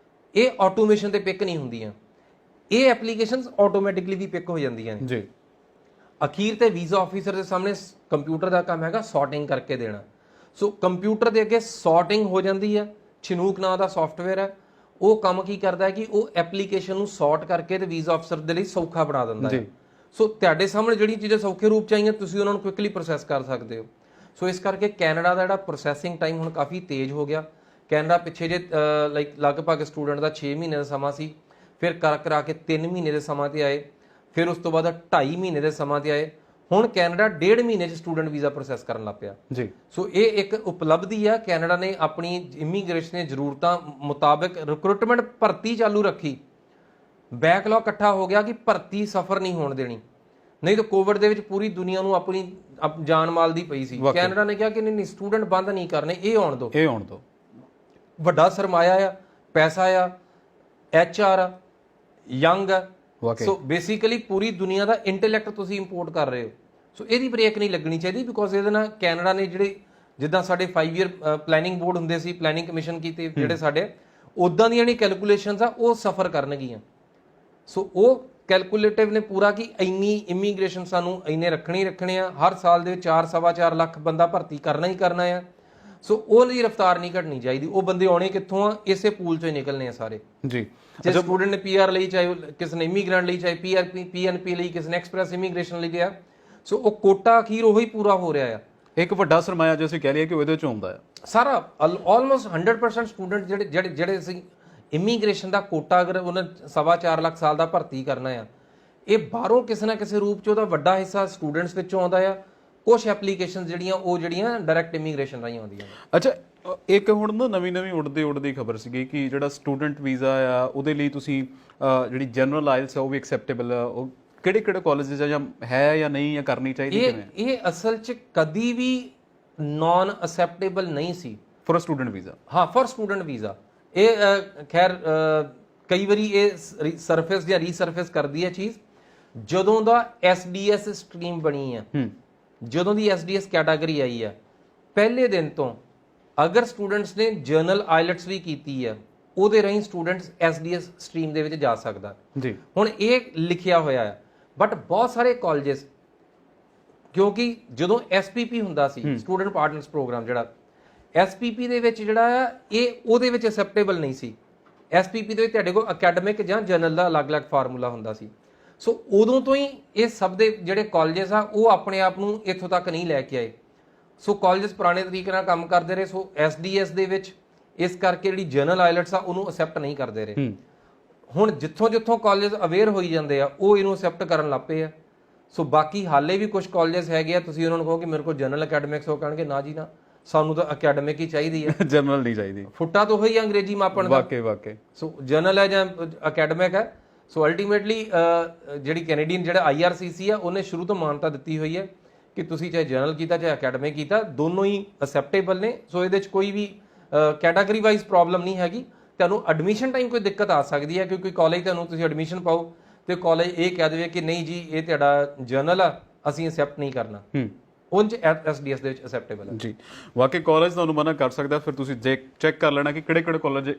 [SPEAKER 2] ਇਹ ਆਟੋਮੇਸ਼ਨ ਤੇ ਪਿਕ ਨਹੀਂ ਹੁੰਦੀਆਂ। ਇਹ ਐਪਲੀਕੇਸ਼ਨਸ ਆਟੋਮੈਟਿਕਲੀ ਵੀ ਪਿਕ ਹੋ ਜਾਂਦੀਆਂ ਨੇ
[SPEAKER 1] ਜੀ।
[SPEAKER 2] ਅਖੀਰ ਤੇ ਵੀਜ਼ਾ ਆਫੀਸਰ ਦੇ ਸਾਹਮਣੇ ਕੰਪਿਊਟਰ ਦਾ ਕੰਮ ਹੈਗਾ ਸੌਰਟਿੰਗ ਕਰਕੇ ਦੇਣਾ। ਸੋ ਕੰਪਿਊਟਰ ਦੇ ਅੱਗੇ ਸੌਰਟਿੰਗ ਹੋ ਜਾਂਦੀ ਹੈ। ਚਿਨੂਕ ਨਾਂ ਦਾ ਸੌਫਟਵੇਅਰ ਹੈ, ਉਹ ਕੰਮ ਕੀ ਕਰਦਾ ਹੈ ਕਿ ਉਹ ਐਪਲੀਕੇਸ਼ਨ ਨੂੰ ਸੌਰਟ ਕਰਕੇ ਤੇ ਵੀਜ਼ਾ ਆਫੀਸਰ ਦੇ ਲਈ ਸੌਖਾ ਬਣਾ ਦਿੰਦਾ ਹੈ। ਸੋ ਤੁਹਾਡੇ ਸਾਹਮਣੇ ਜਿਹੜੀਆਂ ਚੀਜ਼ਾਂ ਸੌਖੇ ਰੂਪ ਚ ਆਈਆਂ, ਤੁਸੀਂ ਉਹਨਾਂ ਨੂੰ ਕੁਇਕਲੀ ਪ੍ਰੋਸੈਸ ਕਰ ਸਕਦੇ ਹੋ। ਸੋ ਇਸ ਕਰਕੇ ਕੈਨੇਡਾ ਦਾ ਜਿਹੜਾ ਪ੍ਰੋਸੈਸਿੰਗ ਟਾਈਮ ਹੁਣ ਕਾਫੀ ਤੇਜ਼ ਹੋ ਗਿਆ। ਕੈਨੇਡਾ ਪਿੱਛੇ ਜੇ ਲਗਭਗ ਸਟੂਡੈਂਟ ਦਾ 6 ਮਹੀਨੇ ਦਾ ਸਮਾਂ ਸੀ, ਫਿਰ ਕਰਾ ਕੇ 3 ਮਹੀਨੇ ਦੇ ਸਮਾਂ ਤੇ ਆਏ, ਫਿਰ ਉਸ ਤੋਂ ਬਾਅਦ 2.5 ਮਹੀਨੇ ਦੇ ਸਮਾਂ ਤੇ ਆਏ। ਹੁਣ ਕੈਨੇਡਾ 1.5 ਮਹੀਨੇ 'ਚ ਸਟੂਡੈਂਟ ਵੀਜ਼ਾ ਪ੍ਰੋਸੈਸ ਕਰਨ ਲੱਗ ਪਿਆ
[SPEAKER 1] ਜੀ।
[SPEAKER 2] ਸੋ ਇਹ ਇੱਕ ਉਪਲਬਧੀ ਆ। ਕੈਨੇਡਾ ਨੇ ਆਪਣੀ ਇਮੀਗ੍ਰੇਸ਼ਨ ਦੀਆਂ ਜ਼ਰੂਰਤਾਂ ਮੁਤਾਬਕ ਰਿਕਰੂਟਮੈਂਟ ਭਰਤੀ ਚਾਲੂ ਰੱਖੀ। ਬੈਕਲੌਗ ਇਕੱਠਾ ਹੋ ਗਿਆ ਕਿ ਭਰਤੀ ਸਫਰ ਨਹੀਂ ਹੋਣ ਦੇਣੀ, ਨਹੀਂ ਤਾਂ ਕੋਵਿਡ ਦੇ ਵਿੱਚ ਪੂਰੀ ਦੁਨੀਆ ਨੂੰ ਆਪਣੀ ਜਾਨ ਮਾਲ ਦੀ ਪਈ ਸੀ। ਕੈਨੇਡਾ ਨੇ ਕਿਹਾ ਕਿ ਨਹੀਂ, ਸਟੂਡੈਂਟ ਬੰਦ ਨਹੀਂ ਕਰਨੇ, ਇਹ ਆਉਣ ਦਿਓ। ਵੱਡਾ ਸਰਮਾਇਆ ਆ, ਪੈਸਾ ਆ, HR ਆ, ਯੰਗ ਆ। ਸੋ ਬੇਸਿਕਲੀ ਪੂਰੀ ਦੁਨੀਆ ਦਾ ਇੰਟੈਲੈਕਟ ਤੁਸੀਂ ਇੰਪੋਰਟ ਕਰ ਰਹੇ ਹੋ। ਸੋ ਇਹਦੀ ਬ੍ਰੇਕ ਨਹੀਂ ਲੱਗਣੀ ਚਾਹੀਦੀ, ਬਿਕੋਜ਼ ਇਹਦੇ ਨਾਲ ਕੈਨੇਡਾ ਨੇ ਜਿਹੜੇ ਜਿੱਦਾਂ ਸਾਡੇ 5 ਈਅਰ ਪਲੈਨਿੰਗ ਬੋਰਡ ਹੁੰਦੇ ਸੀ, ਪਲੈਨਿੰਗ ਕਮਿਸ਼ਨ ਕੀਤੇ ਜਿਹੜੇ ਸਾਡੇ, ਉਦਾਂ ਦੀਆਂ ਜਿਹੜੀ ਕੈਲਕੂਲੇਸ਼ਨਸ ਆ ਉਹ ਸਫਰ ਕਰਨਗੀਆਂ। ਸੋ ਉਹ ਕੈਲਕੂਲੇਟਿਵ ਨੇ ਪੂਰਾ ਕਿ ਇੰਨੀ ਇਮੀਗ੍ਰੇਸ਼ਨ ਸਾਨੂੰ ਇੰਨੇ ਰੱਖਣੇ ਆ, ਹਰ ਸਾਲ ਦੇ 4-4.25 ਲੱਖ ਬੰਦਾ ਭਰਤੀ ਕਰਨਾ ਹੀ ਕਰਨਾ ਆ। ਸੋ ਉਹਦੀ ਰਫ਼ਤਾਰ ਨਹੀਂ ਘਟਣੀ ਚਾਹੀਦੀ। ਉਹ ਬੰਦੇ ਆਉਣੇ ਕਿੱਥੋਂ ਆ? ਇਸੇ ਪੂਲ ਚੋਂ ਹੀ ਨਿਕਲਣੇ ਆ ਸਾਰੇ
[SPEAKER 1] ਜੀ।
[SPEAKER 2] ਜੇ ਸਟੂਡੈਂਟ ਨੇ PR ਲਈ, ਚਾਹੇ ਕਿਸੇ ਨੇ ਇਮੀਗ੍ਰੈਂਟ ਲਈ, ਚਾਹੇ PNP ਲਈ, ਕਿਸੇ ਨੇ ਐਕਸਪ੍ਰੈਸ ਇਮੀਗ੍ਰੇਸ਼ਨ ਲਈ ਗਿਆ, ਸੋ ਉਹ ਕੋਟਾ ਅਖੀਰ ਉਹੀ ਪੂਰਾ ਹੋ ਰਿਹਾ ਆ।
[SPEAKER 1] ਇੱਕ ਵੱਡਾ ਸਰਮਾਇਆ ਜੋ ਅਸੀਂ ਕਹਿ ਲਈਏ ਕਿ ਉਹਦੇ ਚੋਂ ਆਉਂਦਾ ਆ
[SPEAKER 2] ਸਾਰਾ ਆਲਮੋਸਟ 100% ਸਟੂਡੈਂਟ ਜਿਹੜੇ ਅਸੀਂ ਇਮੀਗ੍ਰੇਸ਼ਨ ਦਾ ਕੋਟਾ ਅਗਰ ਉਹਨਾਂ 4.25 ਲੱਖ ਸਾਲ ਦਾ ਭਰਤੀ ਕਰਨਾ ਆ, ਇਹ ਬਾਹਰੋਂ ਕਿਸੇ ਨਾ ਕਿਸੇ ਰੂਪ 'ਚ ਉਹਦਾ ਵੱਡਾ ਹਿੱਸਾ ਸਟੂਡੈਂਟਸ ਵਿੱਚੋਂ ਆਉਂਦਾ ਆ। ਕੁਝ ਐਪਲੀਕੇਸ਼ਨ ਜਿਹੜੀਆਂ ਡਾਇਰੈਕਟ ਇਮੀਗ੍ਰੇਸ਼ਨ ਰਾਹੀਂ ਆਉਂਦੀਆਂ ਨੇ।
[SPEAKER 1] ਅੱਛਾ, ਇੱਕ ਹੁਣ ਨਾ ਨਵੀਂ ਉੱਡਦੀ ਖਬਰ ਸੀਗੀ ਕਿ ਜਿਹੜਾ ਸਟੂਡੈਂਟ ਵੀਜ਼ਾ ਆ ਉਹਦੇ ਲਈ ਤੁਸੀਂ ਜਿਹੜੀ ਜਨਰਲ ਆਇਲਸ ਆ ਉਹ ਵੀ ਐਕਸੈਪਟੇਬਲ ਆ। ਉਹ ਕਿਹੜੇ ਕਾਲਜਸ ਜਾਂ ਹੈ ਜਾਂ ਨਹੀਂ, ਜਾਂ ਕਰਨੀ ਚਾਹੀਦੀ ਕਿਵੇਂ?
[SPEAKER 2] ਇਹ ਅਸਲ 'ਚ ਕਦੀ ਵੀ ਨਾਨ ਅਸੈਪਟੇਬਲ ਨਹੀਂ ਸੀ
[SPEAKER 1] ਫॉर ਸਟੂਡੈਂਟ ਵੀਜ਼ਾ।
[SPEAKER 2] ਹਾਂ, ਫॉर ਸਟੂਡੈਂਟ ਵੀਜ਼ਾ। ਇਹ ਖੈਰ ਕਈ ਵਾਰੀ ਇਹ ਸਰਫੇਸ ਜਾਂ ਰੀਸਰਫੇਸ ਕਰਦੀ ਹੈ ਚੀਜ਼। ਜਦੋਂ ਦਾ SDS ਸਟਰੀਮ ਬਣੀ ਆ, ਜਦੋਂ ਦੀ SDS ਕੈਟਾਗਰੀ ਆਈ ਆ, ਪਹਿਲੇ ਦਿਨ ਤੋਂ ਅਗਰ ਸਟੂਡੈਂਟਸ ਨੇ ਜਰਨਲ ਆਇਲਟਸ ਵੀ ਕੀਤੀ ਆ, ਉਹਦੇ ਰਾਹੀਂ ਸਟੂਡੈਂਟਸ SDS ਸਟਰੀਮ ਦੇ ਵਿੱਚ ਜਾ ਸਕਦਾ
[SPEAKER 1] ਜੀ।
[SPEAKER 2] ਹੁਣ ਇਹ ਲਿਖਿਆ ਹੋਇਆ ਹੈ, ਬਟ ਬਹੁਤ ਸਾਰੇ ਕਾਲਜਸ, ਕਿਉਂਕਿ ਜਦੋਂ SPP ਹੁੰਦਾ ਸੀ, ਸਟੂਡੈਂਟ ਪਾਰਟਨਰਸ ਪ੍ਰੋਗਰਾਮ, ਜਿਹੜਾ SPP ਦੇ ਵਿੱਚ ਜਿਹੜਾ ਆ ਇਹ ਉਹਦੇ ਵਿੱਚ ਐਕਸੈਪਟੇਬਲ ਨਹੀਂ ਸੀ। SPP ਦੇ ਵਿੱਚ ਤੁਹਾਡੇ ਕੋਲ ਅਕੈਡਮਿਕ ਜਾਂ ਜਰਨਲ ਦਾ ਅਲੱਗ-ਅਲੱਗ ਫਾਰਮੂਲਾ ਹੁੰਦਾ ਸੀ। ਸੋ ਉਦੋਂ ਤੋਂ ਹੀ ਇਹ ਸਭ ਦੇ ਜਿਹੜੇ ਕਾਲਜਸ ਆ ਉਹ ਆਪਣੇ ਆਪ ਨੂੰ ਇੱਥੋਂ ਤੱਕ ਨਹੀਂ ਲੈ ਕੇ ਆਏ। ਸੋ ਕਾਲਜਸ ਪੁਰਾਣੇ ਤਰੀਕੇ ਨਾਲ ਕੰਮ ਕਰਦੇ ਰਹੇ। ਸੋ SDS ਦੇ ਵਿੱਚ ਇਸ ਕਰਕੇ ਜਿਹੜੀ ਜਰਨਲ ਆਇਲਟਸ ਆ ਉਹਨੂੰ ਅਸੈਪਟ ਨਹੀਂ ਕਰਦੇ ਰਹੇ। ਹੁਣ ਜਿੱਥੋਂ ਕਾਲਜਸ ਅਵੇਅਰ ਹੋਈ ਜਾਂਦੇ ਆ, ਉਹ ਇਹਨੂੰ ਅਸੈਪਟ ਕਰਨ ਲੱਗ ਪਏ ਆ। ਸੋ ਬਾਕੀ ਹਾਲੇ ਵੀ ਕੁਝ ਕਾਲਜਸ ਹੈਗੇ ਆ, ਤੁਸੀਂ ਉਹਨਾਂ ਨੂੰ ਕਹੋ ਕਿ ਮੇਰੇ ਕੋਲ ਜਰਨਲ ਅਕੈਡਮਿਕਸ, ਉਹ ਕਹਿਣਗੇ ਨਾ ਜੀ ਨਾ, ਸਾਨੂੰ ਤਾਂ ਅਕੈਡਮਿਕ ਹੀ ਚਾਹੀਦੀ ਹੈ,
[SPEAKER 1] ਜਰਨਲ ਨਹੀਂ ਚਾਹੀਦੀ।
[SPEAKER 2] ਫੁੱਟਾ ਤਾਂ ਉਹੀ ਅੰਗਰੇਜ਼ੀ ਮਾਪਣ ਦਾ।
[SPEAKER 1] ਵਾਕਈ
[SPEAKER 2] ਸੋ ਜਰਨਲ ਹੈ ਜਾਂ ਅਕੈਡਮਿਕ ਹੈ। ਸੋ ਅਲਟੀਮੇਟਲੀ ਜਿਹੜੀ ਕੈਨੇਡੀਅਨ ਜਿਹੜਾ IRCC ਆ, ਉਹਨੇ ਸ਼ੁਰੂ ਤੋਂ ਮਾਨਤਾ ਦਿੱਤੀ ਹੋਈ ਹੈ ਕਿ ਤੁਸੀਂ ਚਾਹੇ ਜਰਨਲ ਕੀਤਾ ਚਾਹੇ ਅਕੈਡਮਿਕ ਕੀਤਾ, ਦੋਨੋਂ ਹੀ ਅਸੈਪਟੇਬਲ ਨੇ। ਸੋ ਇਹਦੇ 'ਚ ਕੋਈ ਵੀ ਕੈਟਾਗਰੀ ਵਾਈਜ਼ ਪ੍ਰੋਬਲਮ ਨਹੀਂ ਹੈਗੀ। ਤੁਹਾਨੂੰ ਐਡਮਿਸ਼ਨ ਟਾਈਮ ਕੋਈ ਦਿੱਕਤ ਆ ਸਕਦੀ ਹੈ, ਕਿਉਂਕਿ ਕਾਲਜ ਤੁਹਾਨੂੰ ਤੁਸੀਂ ਐਡਮਿਸ਼ਨ ਪਾਓ ਤੇ ਕਾਲਜ ਇਹ ਕਹਿ ਦੇਵੇ ਕਿ ਨਹੀਂ ਜੀ ਇਹ ਤੁਹਾਡਾ ਜਰਨਲ ਆ, ਅਸੀਂ ਅਸੈਪਟ ਨਹੀਂ ਕਰਨਾ। ਉਂਝ SDS ਦੇ ਵਿੱਚ ਅਸੈਪਟੇਬਲ ਹੈ ਜੀ।
[SPEAKER 1] ਵਾਕਈ ਕਾਲਜ ਤੁਹਾਨੂੰ ਮਨਾ ਕਰ ਸਕਦਾ, ਫਿਰ ਤੁਸੀਂ ਚੈੱਕ ਕਰ ਲੈਣਾ ਕਿ ਕਿਹੜੇ ਕਾਲਜ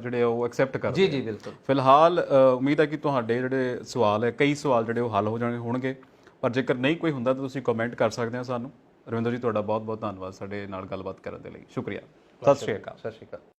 [SPEAKER 1] ਜਿਹੜੇ ਉਹ ਐਕਸੈਪਟ ਕਰਦੇ।
[SPEAKER 2] ਜੀ ਬਿਲਕੁਲ।
[SPEAKER 1] ਫਿਲਹਾਲ ਉਮੀਦ ਹੈ ਕਿ ਤੁਹਾਡੇ ਜਿਹੜੇ ਸਵਾਲ ਹੈ, ਕਈ ਸਵਾਲ ਜਿਹੜੇ ਉਹ ਹੱਲ ਹੋ ਜਾਣਗੇ ਹੋਣਗੇ, ਪਰ ਜੇਕਰ ਨਹੀਂ ਕੋਈ ਹੁੰਦਾ ਤਾਂ ਤੁਸੀਂ ਕਮੈਂਟ ਕਰ ਸਕਦੇ ਹੋ ਸਾਨੂੰ। ਰਵਿੰਦਰ ਜੀ, ਤੁਹਾਡਾ ਬਹੁਤ ਬਹੁਤ ਧੰਨਵਾਦ ਸਾਡੇ ਨਾਲ ਗੱਲਬਾਤ ਕਰਨ ਦੇ ਲਈ। ਸ਼ੁਕਰੀਆ। ਸਤਿ ਸ਼੍ਰੀ ਅਕਾਲ।